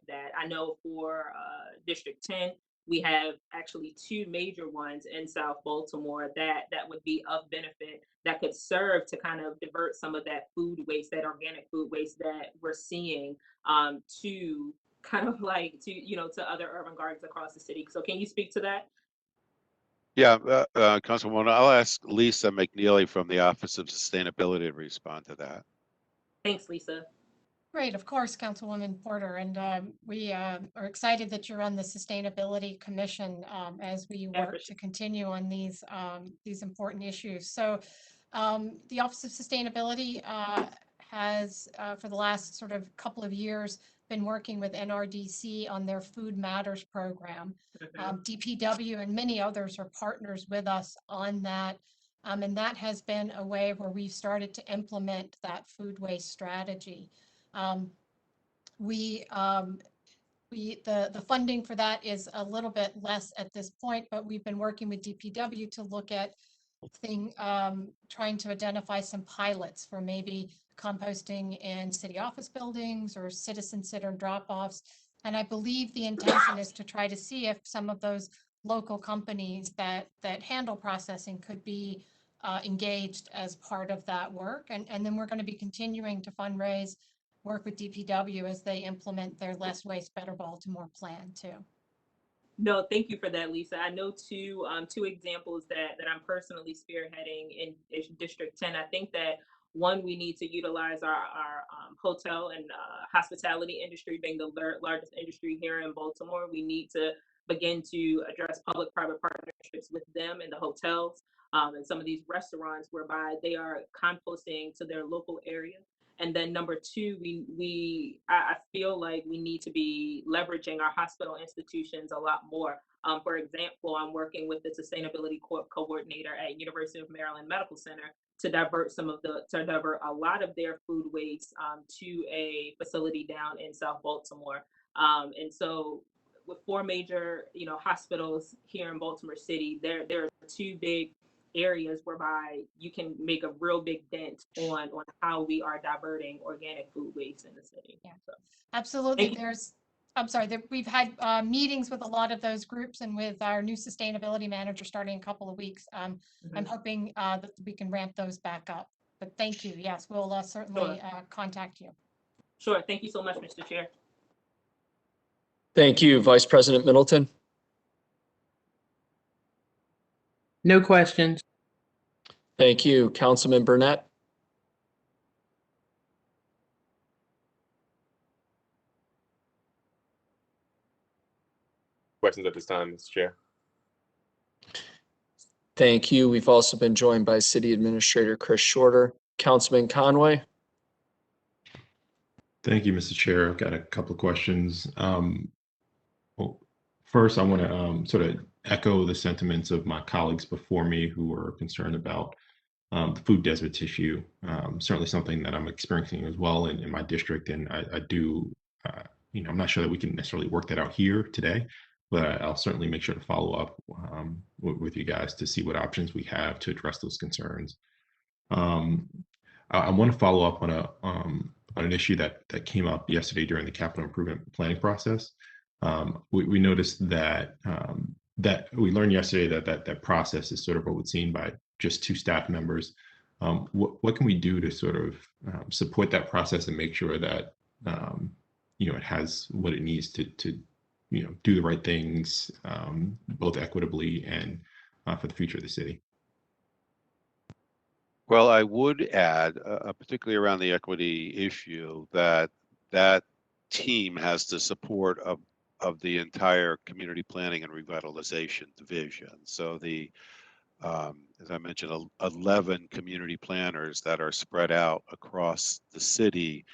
that? I know for District 10, we have actually two major ones in South Baltimore that would be of benefit, that could serve to kind of divert some of that food waste, that organic food waste that we're seeing, to kind of like to other urban gardens across the city. So can you speak to that? Yeah, Councilwoman, I'll ask Lisa McNeely from the Office of Sustainability to respond to that. Thanks, Lisa. Great, of course, Councilwoman Porter, and we are excited that you're on the Sustainability Commission as we work to continue on these important issues. So the Office of Sustainability has, for the last sort of couple of years, been working with NRDC on their Food Matters program. DPW and many others are partners with us on that. And that has been a way where we've started to implement that food waste strategy. The funding for that is a little bit less at this point, but we've been working with DPW to look at trying to identify some pilots for maybe composting in city office buildings or citizen-centered drop-offs. And I believe the intention is to try to see if some of those local companies that handle processing could be engaged as part of that work. And then we're going to be continuing to fundraise, work with DPW as they implement their Less Waste, Better Baltimore plan too. No, thank you for that, Lisa. I know two examples that I'm personally spearheading in District 10. I think that one, we need to utilize our hotel and hospitality industry, being the largest industry here in Baltimore. We need to begin to address public-private partnerships with them and the hotels and some of these restaurants whereby they are composting to their local area. And then number two, I feel like we need to be leveraging our hospital institutions a lot more. For example, I'm working with the sustainability coordinator at University of Maryland Medical Center to divert a lot of their food waste to a facility down in South Baltimore. And so with four major, hospitals here in Baltimore City, there are two big areas whereby you can make a real big dent on how we are diverting organic food waste in the city. Yeah, so, absolutely. We've had meetings with a lot of those groups and with our new sustainability manager starting in a couple of weeks. I'm hoping that we can ramp those back up. But thank you. Yes, we'll certainly contact you. Sure. Thank you so much, Mr. Chair. Thank you, Vice President Middleton. No questions. Thank you, Councilman Burnett. Questions at this time, Mr. Chair. Thank you. We've also been joined by City Administrator Chris Shorter. Councilman Conway. Thank you, Mr. Chair. I've got a couple of questions. Well, first, I want to sort of echo the sentiments of my colleagues before me who were concerned about the food desert issue. Certainly something that I'm experiencing as well in my district, and I do, I'm not sure that we can necessarily work that out here today, but I'll certainly make sure to follow up with you guys to see what options we have to address those concerns. I want to follow up on an issue that came up yesterday during the capital improvement planning process. We noticed that we learned yesterday that process is sort of overseen by just 2 staff members. What can we do to sort of support that process and make sure that it has what it needs to do the right things, both equitably and for the future of the city. Well, I would add, particularly around the equity issue, that that team has the support of the entire community planning and revitalization division. So the, as I mentioned, 11 community planners that are spread out across the city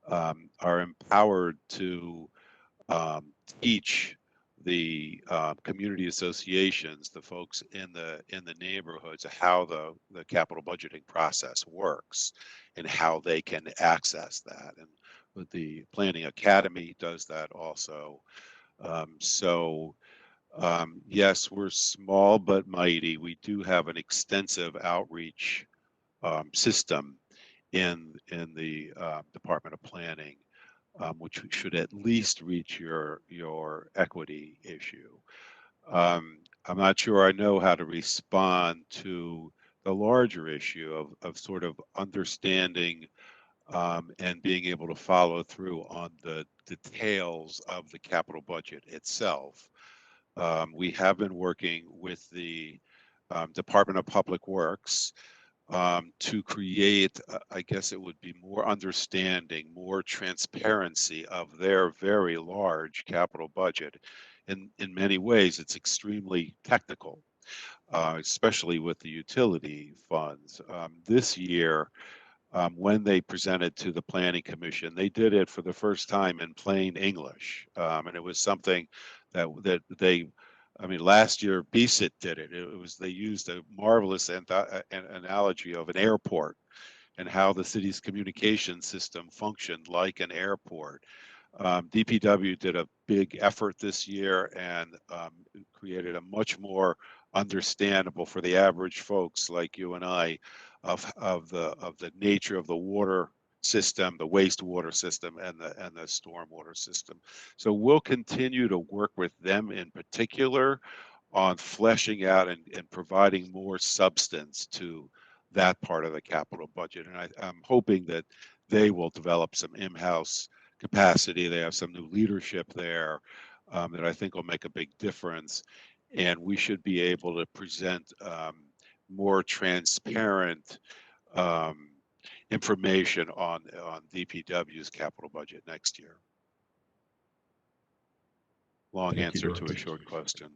are empowered to teach the community associations, the folks in the neighborhoods, how the capital budgeting process works and how they can access that. And with the Planning Academy does that also. Yes, we're small but mighty. We do have an extensive outreach system in the Department of Planning, which should at least reach your equity issue. I'm not sure I know how to respond to the larger issue of sort of understanding and being able to follow through on the details of the capital budget itself. We have been working with the Department of Public Works to create, I guess it would be more understanding, more transparency of their very large capital budget. In many ways, it's extremely technical, especially with the utility funds. This year, when they presented to the Planning Commission, they did it for the first time in plain English. And it was something that they, I mean, last year BSIT did it. They used a marvelous analogy of an airport and how the city's communication system functioned like an airport. DPW did a big effort this year and created a much more understandable for the average folks like you and I of the nature of the water system, the wastewater system, and the stormwater system. So we'll continue to work with them in particular on fleshing out and providing more substance to that part of the capital budget. And I'm hoping that they will develop some in-house capacity. They have some new leadership there that I think will make a big difference. And we should be able to present more transparent information on DPW's capital budget next year. Long Thank you, answer to a Director. short question.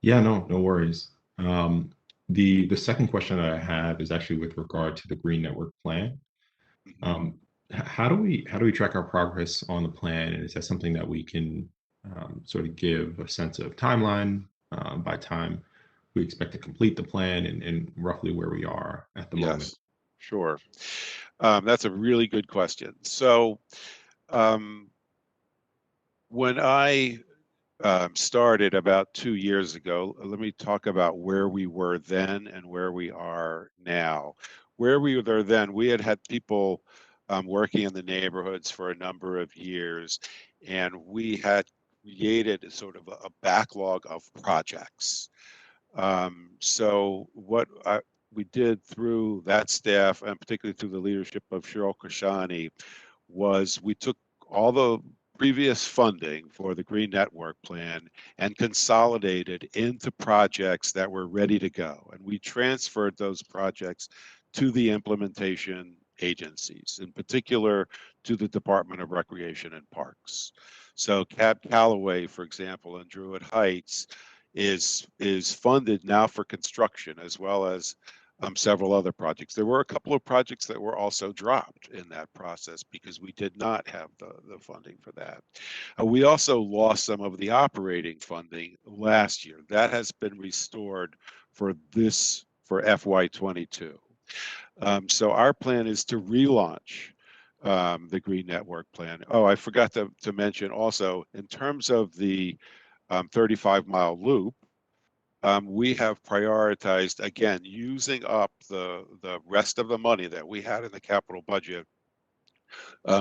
Yeah, no worries. The second question that I have is actually with regard to the Green Network Plan. How do we track our progress on the plan, and is that something that we can sort of give a sense of timeline by time we expect to complete the plan and roughly where we are at the moment? Yes, sure. That's a really good question. So when I started about 2 years ago, let me talk about where we were then and where we are now. Where we were then, we had people working in the neighborhoods for a number of years, and we had created sort of a backlog of projects. So what we did through that staff, and particularly through the leadership of Cheryl Kashani, was we took all the previous funding for the Green Network Plan and consolidated into projects that were ready to go. And we transferred those projects to the implementation agencies, in particular to the Department of Recreation and Parks. So Cab Calloway, for example, in Druid Heights is funded now for construction, as well as several other projects. There were a couple of projects that were also dropped in that process because we did not have the funding for that. We also lost some of the operating funding last year. That has been restored for FY22. So our plan is to relaunch the Green Network Plan. Oh, I forgot to mention also, in terms of the 35-mile loop, we have prioritized, again, using up the rest of the money that we had in the capital budget.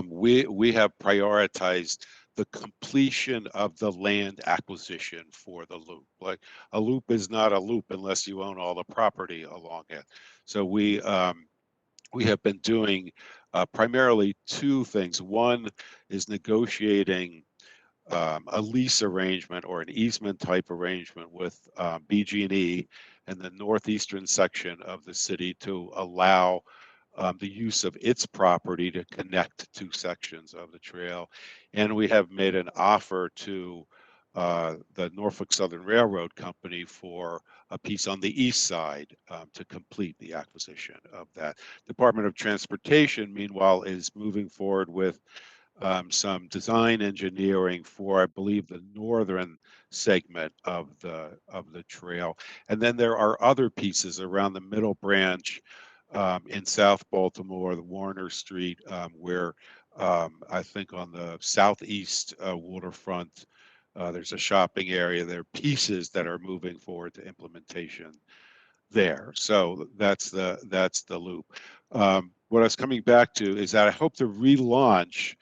We have prioritized the completion of the land acquisition for the loop. Like, a loop is not a loop unless you own all the property along it. So we have been doing primarily two things. One is negotiating a lease arrangement or an easement type arrangement with BG&E and the northeastern section of the city to allow the use of its property to connect two sections of the trail. And we have made an offer to the Norfolk Southern Railroad Company for a piece on the east side to complete the acquisition of that. Department of Transportation, meanwhile, is moving forward with some design engineering for, I believe, the northern segment of the trail. And then there are other pieces around the middle branch in South Baltimore, the Warner Street, where I think on the southeast waterfront, there's a shopping area. There are pieces that are moving forward to implementation there. So that's the loop. What I was coming back to is that I hope to relaunch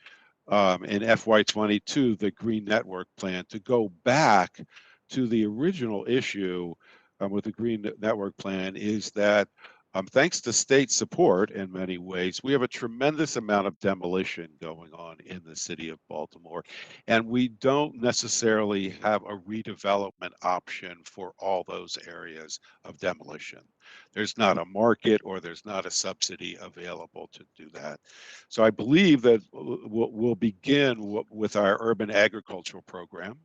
in FY22 the Green Network Plan to go back to the original issue with the Green Network Plan is that thanks to state support in many ways, we have a tremendous amount of demolition going on in the city of Baltimore, and we don't necessarily have a redevelopment option for all those areas of demolition. There's not a market or there's not a subsidy available to do that. So I believe that we'll begin with our urban agricultural program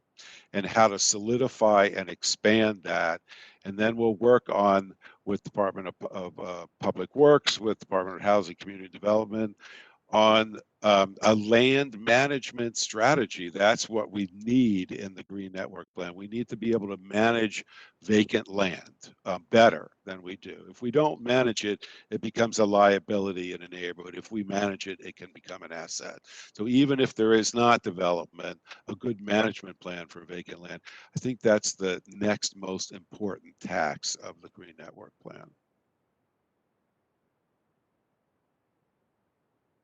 and how to solidify and expand that. And then we'll work on with Department of Public Works, with Department of Housing Community Development, on a land management strategy. That's what we need in the Green Network Plan. We need to be able to manage vacant land better than we do. If we don't manage it, it becomes a liability in a neighborhood. If we manage it, it can become an asset. So even if there is not development, a good management plan for vacant land, I think that's the next most important tax of the Green Network Plan.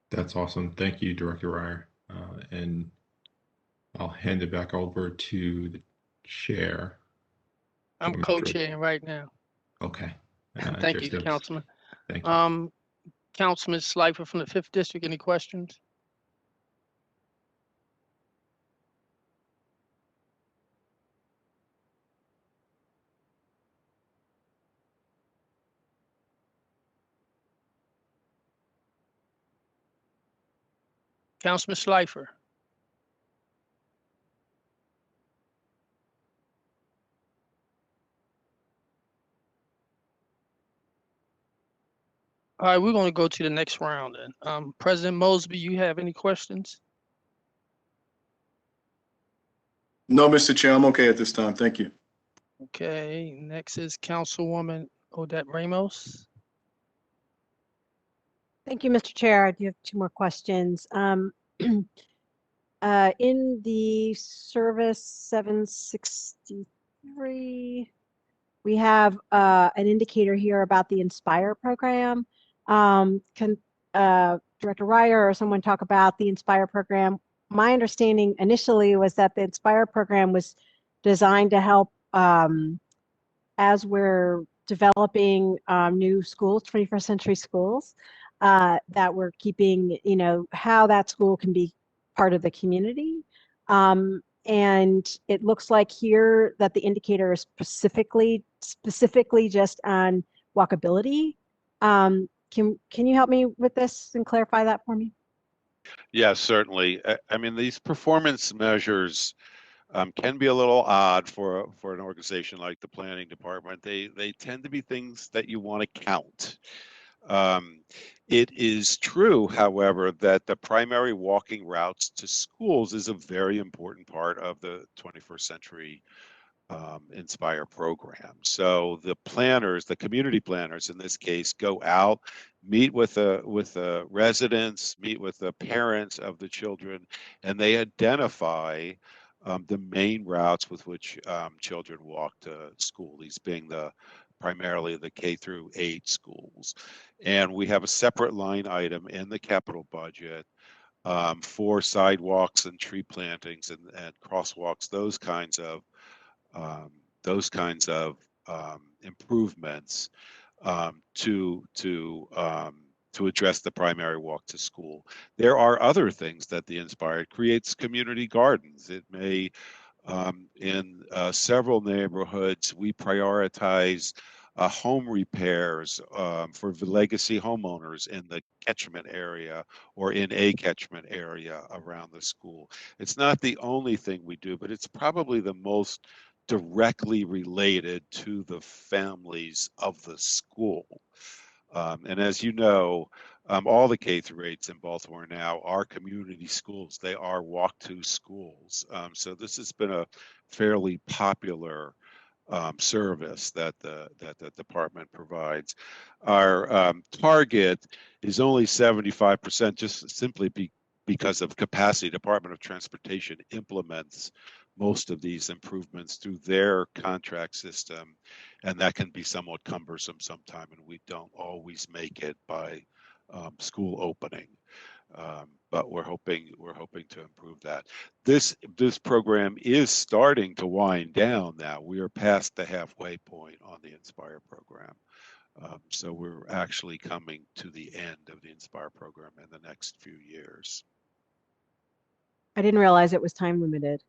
That's awesome. Thank you, Director Ryer. And I'll hand it back over to the chair. I'm co-chairing right now. Okay. Thank you, Councilman. Thank you. Councilman Slifer from the 5th District, any questions? Councilman Slifer. All right, we're going to go to the next round then. President Mosby, you have any questions? No, Mr. Chair, I'm okay at this time. Thank you. Okay, next is Councilwoman Odette Ramos. Thank you, Mr. Chair. I do have 2 more questions. In the service 763, we have an indicator here about the Inspire program. Can Director Ryer or someone talk about the Inspire program? My understanding initially was that the Inspire program was designed to help as we're developing new schools, 21st century schools, that we're keeping, how that school can be part of the community. And it looks like here that the indicator is specifically just on walkability. Can you help me with this and clarify that for me? Yeah, certainly. I mean, these performance measures can be a little odd for an organization like the planning department. They tend to be things that you want to count. It is true, however, that the primary walking routes to schools is a very important part of the 21st century Inspire program. So the planners, the community planners in this case, go out, meet with the residents, meet with the parents of the children, and they identify the main routes with which children walk to school, these being primarily the K through 8 schools. And we have a separate line item in the capital budget for sidewalks and tree plantings and crosswalks, those kinds of improvements to to address the primary walk to school. There are other things that the Inspire creates community gardens. It may, in several neighborhoods, we prioritize home repairs for the legacy homeowners in the catchment area or in a catchment area around the school. It's not the only thing we do, but it's probably the most directly related to the families of the school. And as you know, all the K-8s in Baltimore now are community schools. They are walk-to schools. So this has been a fairly popular service that the department provides. Our target is only 75%, just simply because of capacity. Department of Transportation implements most of these improvements through their contract system, and that can be somewhat cumbersome sometime, and we don't always make it by school opening. But we're hoping to improve that. This program is starting to wind down now. We are past the halfway point on the Inspire program. So we're actually coming to the end of the Inspire program in the next few years. I didn't realize it was time limited.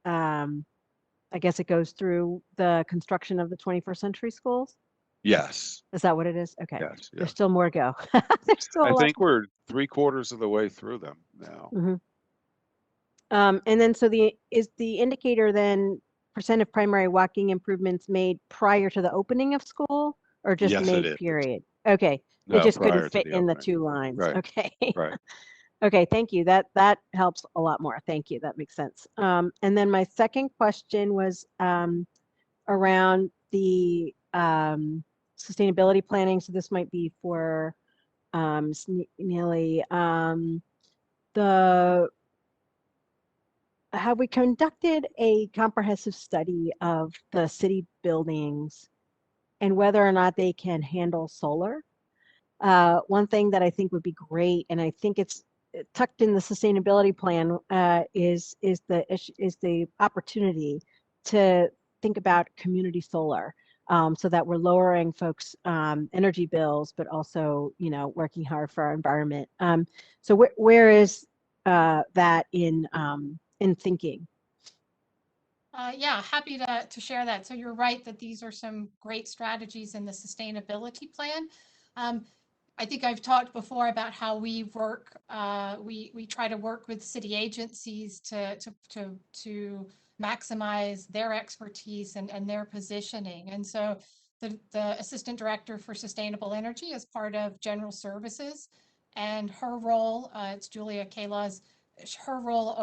I guess it goes through the construction of the 21st century schools. Yes. Is that what it is? Okay. Yes. There's still more to go. There's still a I lot. think we're 3/4 of the way through them now. Mm-hmm. And then, so is the indicator then % of primary walking improvements made prior to the opening of school, or just Yes, made it is. period? Okay. No, It just prior couldn't to fit the in the opening. 2 lines. Right. Okay. Right. Okay, thank you. That helps a lot more. Thank you. That makes sense. And then my second question was around the sustainability planning. So this might be for Neely. Have we conducted a comprehensive study of the city buildings and whether or not they can handle solar? One thing that I think would be great, and I think it's tucked in the sustainability plan, is the opportunity to think about community solar, so that we're lowering folks' energy bills, but also, working hard for our environment. So where is that in thinking? Yeah, happy to share that. So you're right that these are some great strategies in the sustainability plan. I think I've talked before about how we work. We try to work with city agencies to maximize their expertise and their positioning. And so the Assistant Director for Sustainable Energy is part of General Services, and her role, it's Julia Kala's, her role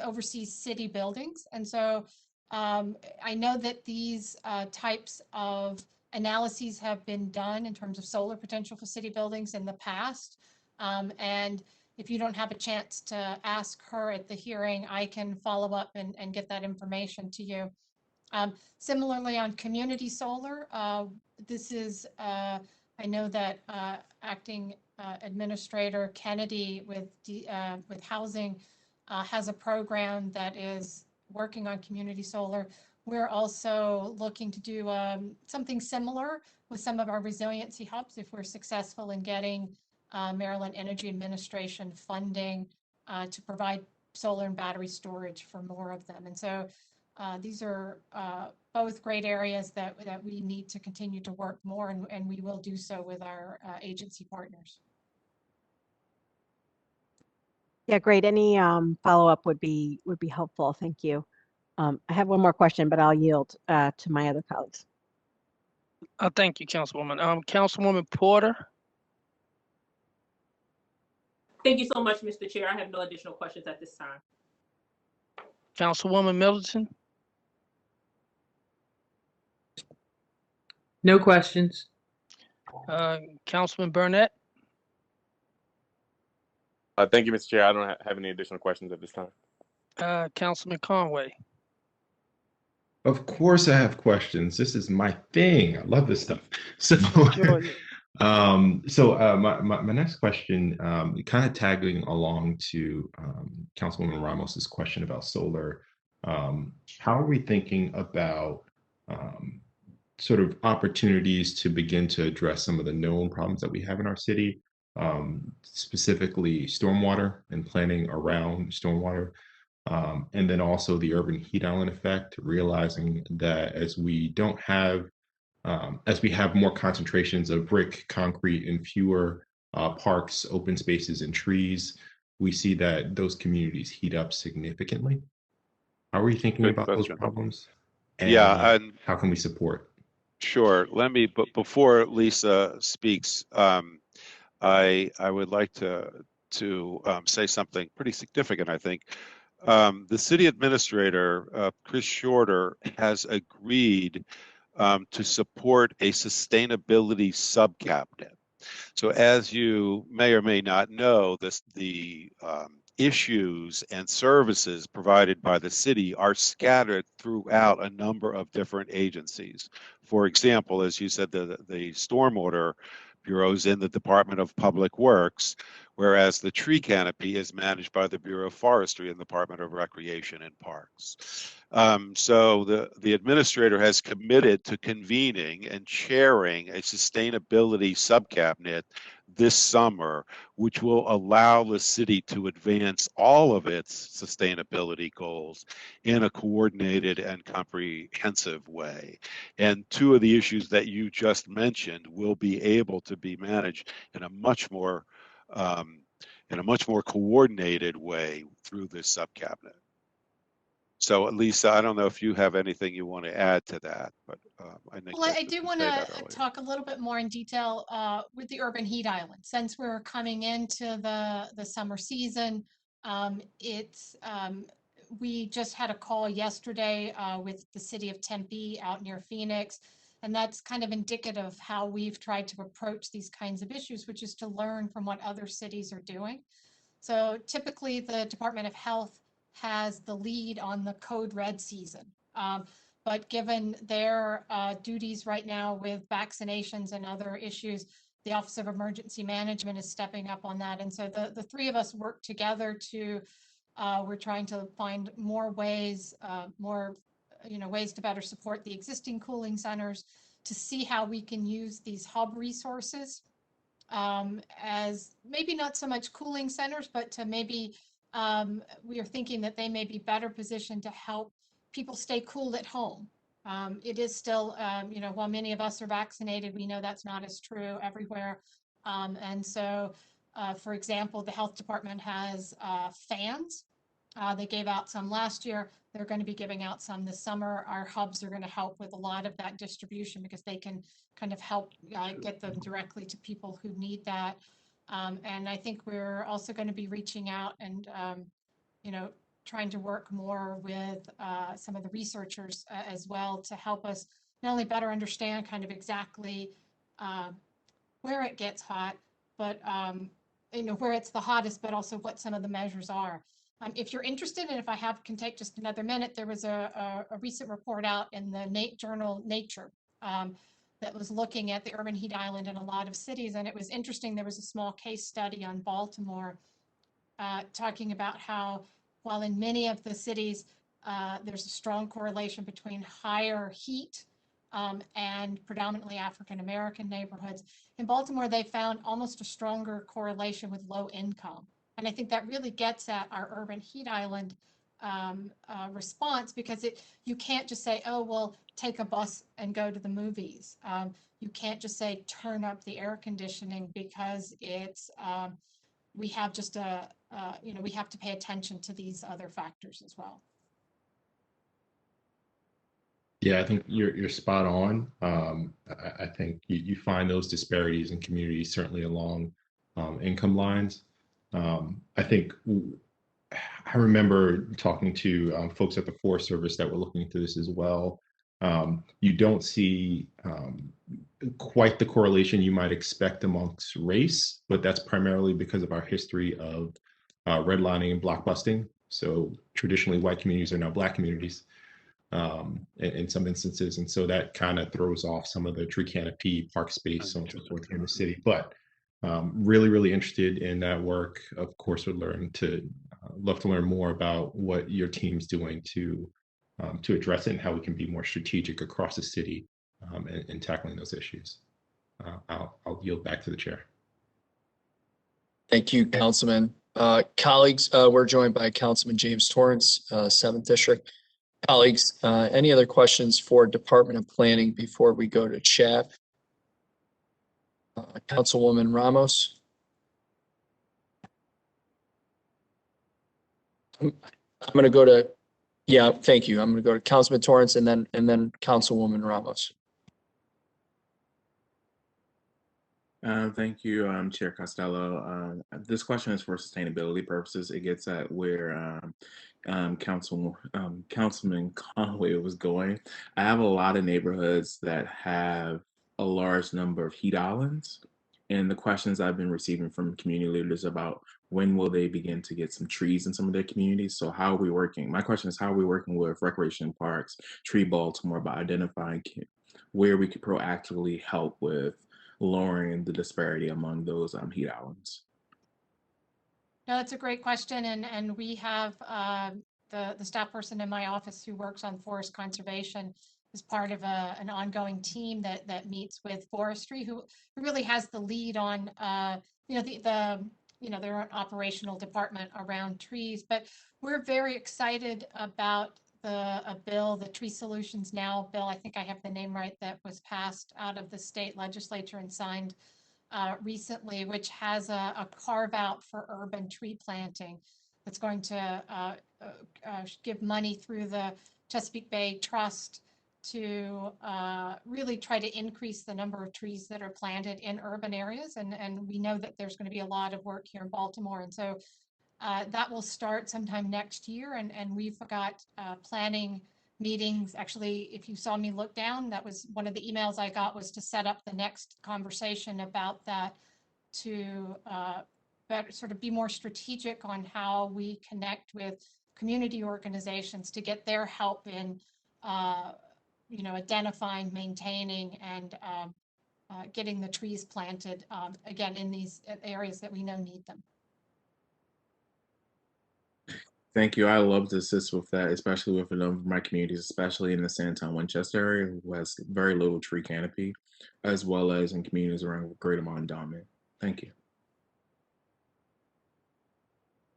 oversees city buildings. And so I know that these types of analyses have been done in terms of solar potential for city buildings in the past. And if you don't have a chance to ask her at the hearing, I can follow up and get that information to you. Similarly, on community solar, this is, I know that Acting Administrator Kennedy with housing has a program that is working on community solar. We're also looking to do something similar with some of our resiliency hubs if we're successful in getting Maryland Energy Administration funding to provide solar and battery storage for more of them. And so these are both great areas that we need to continue to work more, and we will do so with our agency partners. Yeah, great. Any follow-up would be helpful. Thank you. I have one more question, but I'll yield to my other colleagues. Thank you, Councilwoman. Councilwoman Porter. Thank you so much, Mr. Chair. I have no additional questions at this time. Councilwoman Middleton. No questions. Councilman Burnett. Thank you, Mr. Chair. I don't have any additional questions at this time. Councilman Conway. Of course I have questions. This is my thing. I love this stuff. So, my next question, kind of tagging along to Councilwoman Ramos's question about solar. How are we thinking about sort of opportunities to begin to address some of the known problems that we have in our city? specifically stormwater and planning around stormwater. And then also the urban heat island effect, realizing that as we have more concentrations of brick, concrete, and fewer parks, open spaces, and trees, we see that those communities heat up significantly. How are you thinking Good about those question. problems? Yeah, And and how can we support? sure. But before Lisa speaks, I would like to say something pretty significant, I think. The city administrator, Chris Shorter, has agreed to support a sustainability subcabinet. So as you may or may not know, the issues and services provided by the city are scattered throughout a number of different agencies. For example, as you said, the stormwater bureau is in the Department of Public Works, whereas the tree canopy is managed by the Bureau of Forestry and the Department of Recreation and Parks. So the administrator has committed to convening and chairing a sustainability subcabinet this summer, which will allow the city to advance all of its sustainability goals in a coordinated and comprehensive way. And two of the issues that you just mentioned will be able to be managed in a much more coordinated way through this subcabinet. So, Lisa, I don't know if you have anything you want to add to that, but I think Well, I do want to talk a little bit more in detail with the urban heat island. Since we're coming into the summer season, we just had a call yesterday with the city of Tempe out near Phoenix, and that's kind of indicative of how we've tried to approach these kinds of issues, which is to learn from what other cities are doing. So typically the Department of Health has the lead on the code red season. But given their duties right now with vaccinations and other issues, the Office of Emergency Management is stepping up on that. And so the three of us work together to, we're trying to find more ways, ways to better support the existing cooling centers, to see how we can use these hub resources as maybe not so much cooling centers, but to maybe we are thinking that they may be better positioned to help people stay cool at home. It is still, while many of us are vaccinated, we know that's not as true everywhere. And so, for example, the health department has fans. They gave out some last year. They're going to be giving out some this summer. Our hubs are going to help with a lot of that distribution because they can kind of help get them directly to people who need that. And I think we're also going to be reaching out and, trying to work more with some of the researchers as well to help us not only better understand kind of exactly where it gets hot, but where it's the hottest, but also what some of the measures are. If you're interested, and if can take just another minute, there was a recent report out in the journal Nature that was looking at the urban heat island in a lot of cities, and it was interesting. There was a small case study on Baltimore talking about how, while in many of the cities there's a strong correlation between higher heat and predominantly African American neighborhoods, in Baltimore they found almost a stronger correlation with low income. And I think that really gets at our urban heat island response, because you can't just say, oh, well, take a bus and go to the movies. You can't just say, turn up the air conditioning, because it's, we have just we have to pay attention to these other factors as well. Yeah, I think you're spot on. I think you find those disparities in communities, certainly along income lines. I think I remember talking to folks at the Forest Service that were looking into this as well. You don't see quite the correlation you might expect amongst race, but that's primarily because of our history of redlining and blockbusting. So traditionally, white communities are now Black communities in some instances. And so that kind of throws off some of the tree canopy, park space, so on and so forth here in the city. But really, really interested in that work. Of course, would love to learn more about what your team's doing to address it and how we can be more strategic across the city in tackling those issues. I'll yield back to the chair. Thank you, Councilman. Colleagues, we're joined by Councilman James Torrance, 7th District. Colleagues, any other questions for Department of Planning before we go to CHAP? Councilwoman Ramos? I'm going to go to, yeah, thank you. I'm going to go to Councilman Torrance and then Councilwoman Ramos. Thank you, Chair Costello. This question is for sustainability purposes. It gets at where Councilman Conway was going. I have a lot of neighborhoods that have a large number of heat islands, and the questions I've been receiving from community leaders about when will they begin to get some trees in some of their communities. So how are we working? My question is, how are we working with Recreation Parks, Tree Baltimore, by identifying where we could proactively help with lowering the disparity among those heat islands? No, that's a great question, and we have the staff person in my office who works on forest conservation as part of an ongoing team that meets with forestry, who really has the lead on their own operational department around trees. But we're very excited about a bill, the Tree Solutions Now bill. I think I have the name right, that was passed out of the state legislature and signed recently, which has a carve out for urban tree planting that's going to give money through the Chesapeake Bay Trust to really try to increase the number of trees that are planted in urban areas. And we know that there's going to be a lot of work here in Baltimore. And so that will start sometime next year. And we've got planning meetings. Actually, if you saw me look down, that was one of the emails I got, was to set up the next conversation about that, to better sort of be more strategic on how we connect with community organizations to get their help in identifying, maintaining, and getting the trees planted again in these areas that we know need them. Thank you. I love to assist with that, especially with a number of my communities, especially in the Sandtown Winchester area, who has very little tree canopy, as well as in communities around Greater Mondawmin. Thank you.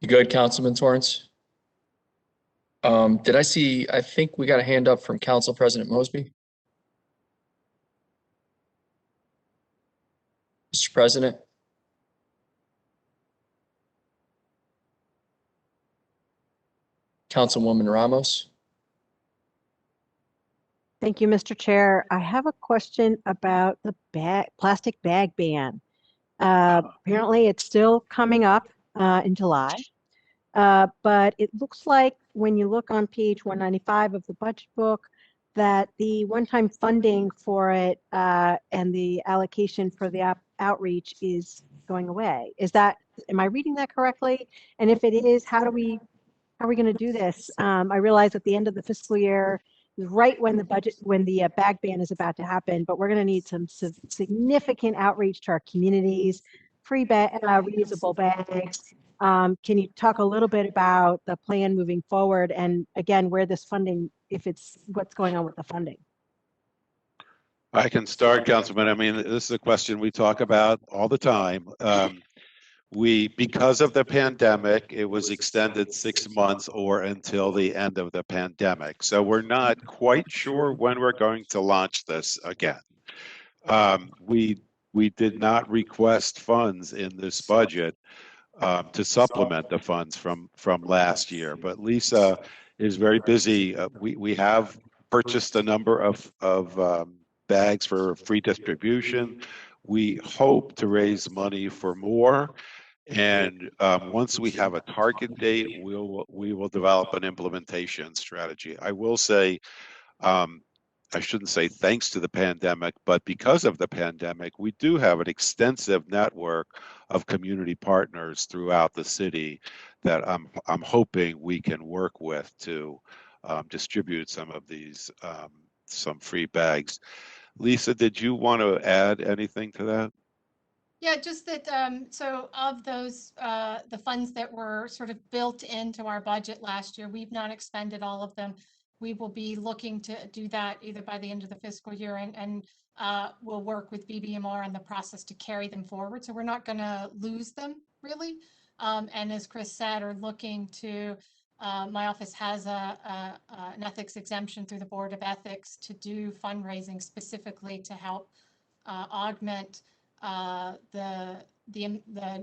You good, Councilman Torrance? Did I see, I think we got a hand up from Council President Mosby. Mr. President. Councilwoman Ramos. Thank you, Mr. Chair. I have a question about the plastic bag ban. Apparently, it's still coming up in July, but it looks like when you look on page 195 of the budget book, that the one-time funding for it and the allocation for the outreach is going away. Am I reading that correctly? And if it is, how are we going to do this? I realize at the end of the fiscal year, right when the bag ban is about to happen, but we're going to need some significant outreach to our communities, free reusable bags. Can you talk a little bit about the plan moving forward, and again, where this funding, what's going on with the funding? I can start, Councilman. I mean, this is a question we talk about all the time. Because of the pandemic, it was extended 6 months or until the end of the pandemic. So we're not quite sure when we're going to launch this again. We did not request funds in this budget to supplement the funds from last year, but Lisa is very busy. We have purchased a number of bags for free distribution. We hope to raise money for more. And once we have a target date, we will develop an implementation strategy. I will say, I shouldn't say thanks to the pandemic, but because of the pandemic, we do have an extensive network of community partners throughout the city that I'm hoping we can work with to distribute some of these some free bags. Lisa, did you want to add anything to that? Yeah, just that, so of those, the funds that were sort of built into our budget last year, we've not expended all of them. We will be looking to do that either by the end of the fiscal year, and we'll work with BBMR on the process to carry them forward. So we're not going to lose them really. And as Chris said, are looking to, my office has an ethics exemption through the Board of Ethics to do fundraising specifically to help augment the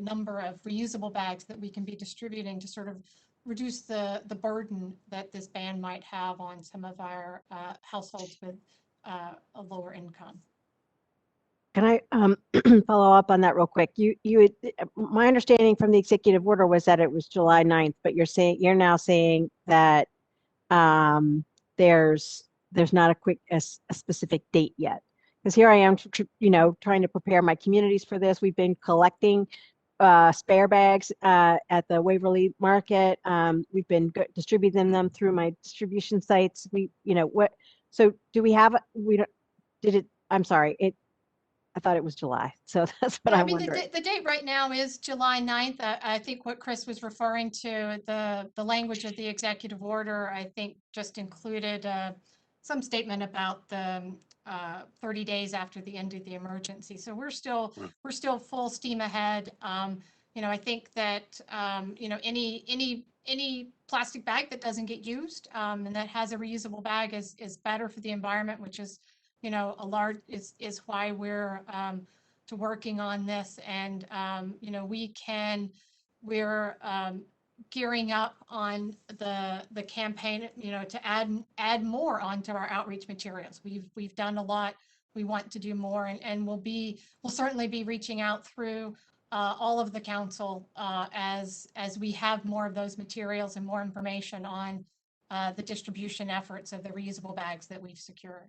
number of reusable bags that we can be distributing to sort of reduce the burden that this ban might have on some of our households with a lower income. Can I follow up on that real quick? My understanding from the executive order was that it was July 9th, but you're now saying that there's not a specific date yet. Because here I am, trying to prepare my communities for this. We've been collecting spare bags at the Waverly Market. We've been distributing them through my distribution sites. So do we have? I'm sorry. I thought it was July. So that's what I'm wondering. The date right now is July 9th. I think what Chris was referring to, the language of the executive order, I think just included some statement about the 30 days after the end of the emergency. So we're still full steam ahead. I think that any plastic bag that doesn't get used and that has a reusable bag is better for the environment, which is a large is why we're working on this. And we're gearing up on the campaign to add more onto our outreach materials. We've done a lot. We want to do more, and we'll certainly be reaching out through all of the council as we have more of those materials and more information on the distribution efforts of the reusable bags that we've secured.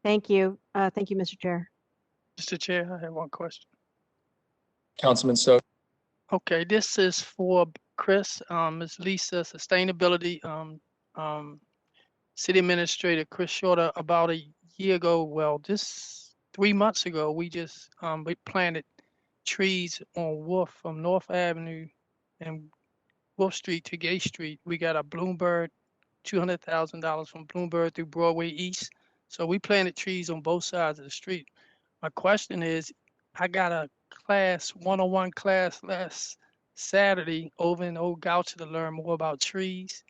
Thank you. Thank you, Mr. Chair. Mr. Chair, I have one question. Councilman Stokes. Okay, this is for Chris, Ms. Lisa, Sustainability City Administrator Chris Shorter. About a year ago, well, just 3 months ago, we just we planted trees on Wolf from North Avenue and Wolf Street to Gay Street. We got a Bloomberg, $200,000 from Bloomberg through Broadway East. So we planted trees on both sides of the street. My question is, I got a one-on-one class last Saturday over in Old Goucher to learn more about trees.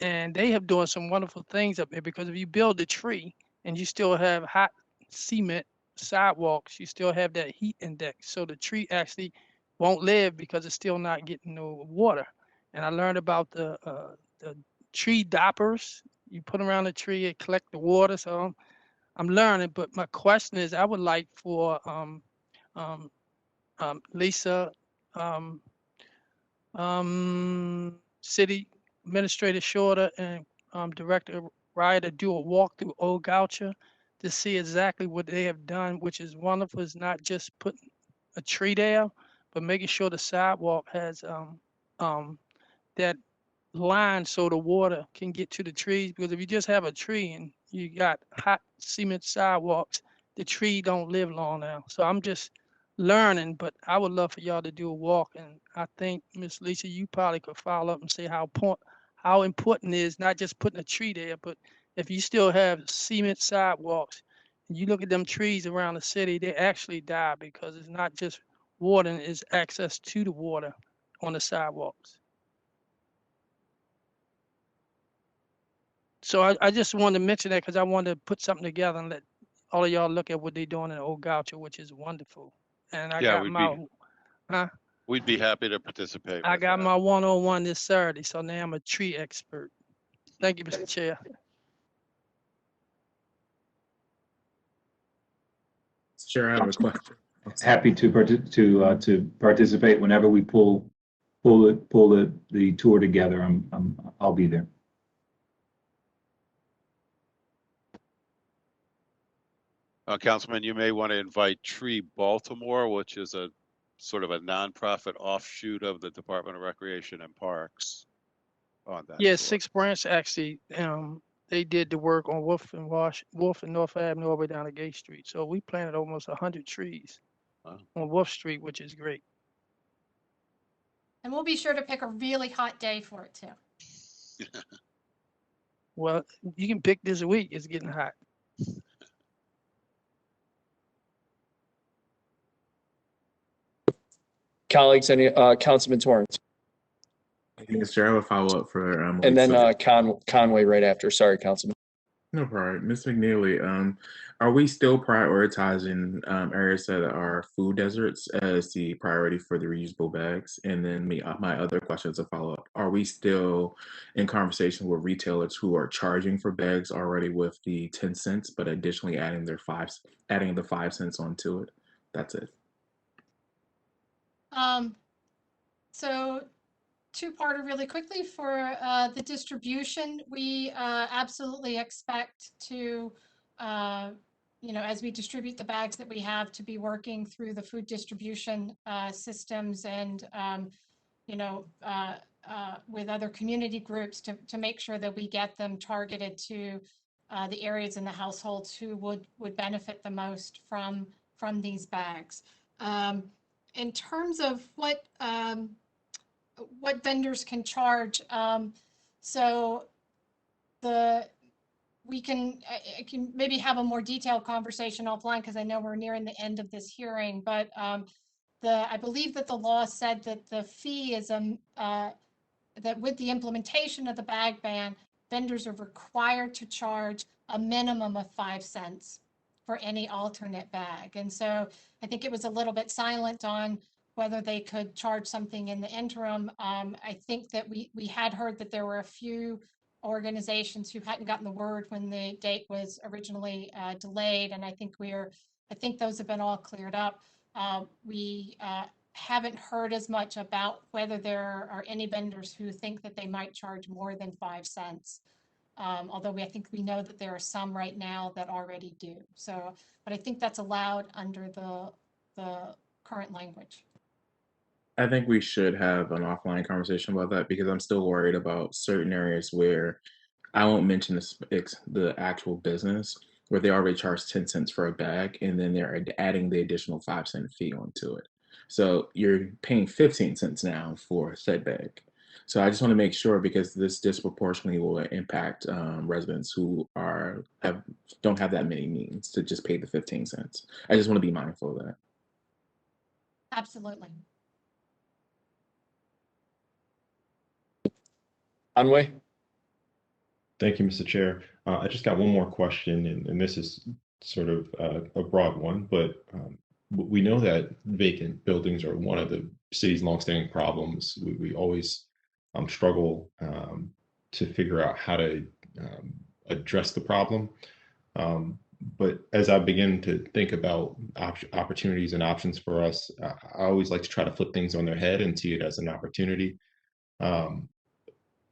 And they have doing some wonderful things up there, because if you build a tree and you still have hot cement sidewalks, you still have that heat index. So the tree actually won't live because it's still not getting no water. And I learned about the tree doppers. You put around the tree and collect the water. So I'm learning, but my question is, I would like for Lisa, City Administrator Shorter, and Director Ryan to do a walk through Old Goucher to see exactly what they have done, which is wonderful. It's not just putting a tree there, but making sure the sidewalk has that line so the water can get to the trees. Because if you just have a tree and you got hot cement sidewalks, the tree don't live long now. So I'm just learning, but I would love for y'all to do a walk. And I think, Miss Lisa, you probably could follow up and say how important it is not just putting a tree there, but if you still have cement sidewalks and you look at them trees around the city, they actually die because it's not just water, it's access to the water on the sidewalks. So I just wanted to mention that because I wanted to put something together and let all of y'all look at what they're doing in Old Goucher, which is wonderful. And I got we'd be happy to participate. I got my one-on-one this Saturday, so now I'm a tree expert. Thank you, Mr. Chair. Chair, I have a question. Happy to participate whenever we pull the tour together. I'll be there. Councilman, you may want to invite Tree Baltimore, which is a sort of a nonprofit offshoot of the Department of Recreation and Parks on that. Yeah, Six Branch actually, they did the work on Wolf and North Avenue all the way down to Gay Street. So we planted almost 100 trees on Wolf Street, which is great. And we'll be sure to pick a really hot day for it too. Well, you can pick this week. It's getting hot. Colleagues, any, Councilman Torrance, Yes, sir. I have a follow-up for and then Lisa. Conway right after. Sorry, Councilman. No problem. Ms. McNeely, are we still prioritizing areas that are food deserts as the priority for the reusable bags? And then my other question is a follow-up. Are we still in conversation with retailers who are charging for bags already with the 10 cents, but additionally adding the 5 cents onto it? That's it. So two-parter really quickly for the distribution. We absolutely expect to, as we distribute the bags that we have, to be working through the food distribution systems and, with other community groups to make sure that we get them targeted to the areas in the households who would benefit the most from these bags. In terms of what vendors can charge, so I can maybe have a more detailed conversation offline because I know we're nearing the end of this hearing, but I believe that the law said that the fee is that with the implementation of the bag ban, vendors are required to charge a minimum of 5 cents for any alternate bag. And so I think it was a little bit silent on whether they could charge something in the interim. I think that we had heard that there were a few organizations who hadn't gotten the word when the date was originally delayed, and I think those have been all cleared up. We haven't heard as much about whether there are any vendors who think that they might charge more than 5 cents. Although I think we know that there are some right now that already do. So, but I think that's allowed under the current language. I think we should have an offline conversation about that because I'm still worried about certain areas where I won't mention the actual business where they already charge 10 cents for a bag and then they're adding the additional 5 cent fee onto it. So you're paying 15 cents now for said bag. So I just want to make sure because this disproportionately will impact residents who don't have that many means to just pay the 15 cents. I just want to be mindful of that. Absolutely. Conway. Thank you, Mr. Chair. I just got one more question, and this is sort of a broad one, but we know that vacant buildings are one of the city's longstanding problems. We always struggle to figure out how to address the problem. But as I begin to think about opportunities and options for us, I always like to try to flip things on their head and see it as an opportunity.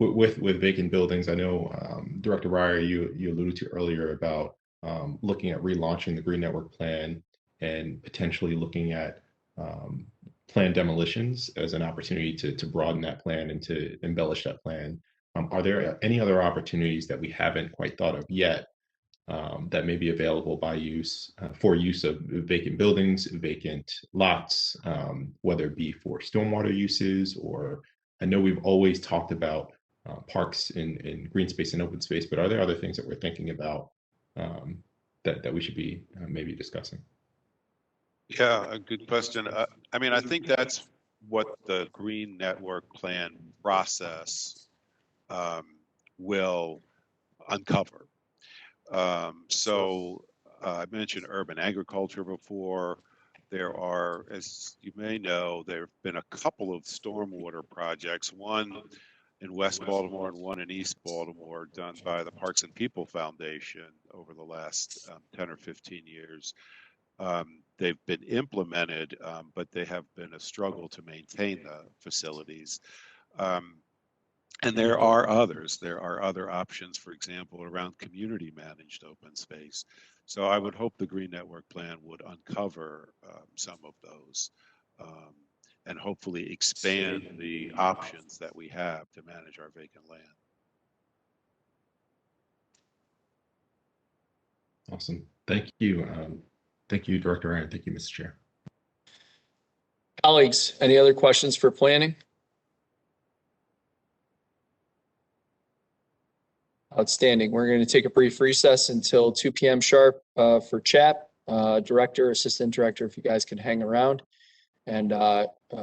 With vacant buildings, I know Director Ryer, you alluded to earlier about looking at relaunching the Green Network Plan and potentially looking at planned demolitions as an opportunity to broaden that plan and to embellish that plan. Are there any other opportunities that we haven't quite thought of yet that may be available for use of vacant buildings, vacant lots, whether it be for stormwater uses, or I know we've always talked about parks in green space and open space, but are there other things that we're thinking about that we should be maybe discussing? Yeah, a good question. I mean, I think that's what the Green Network Plan process will uncover. So I mentioned urban agriculture before. There are, as you may know, there have been a couple of stormwater projects, one in West Baltimore and one in East Baltimore, done by the Parks and People Foundation over the last 10 or 15 years. They've been implemented, but they have been a struggle to maintain the facilities. And there are others. There are other options, for example, around community managed open space. So I would hope the Green Network Plan would uncover some of those and hopefully expand the options that we have to manage our vacant land. Awesome. Thank you. Thank you, Director Ryan. Thank you, Mr. Chair. Colleagues, any other questions for planning? Outstanding. We're going to take a brief recess until 2 p.m. sharp for chat. Director, Assistant Director, if you guys can hang around. And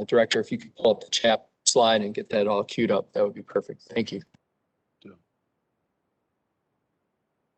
Director, if you could pull up the chat slide and get that all queued up, that would be perfect. Thank you.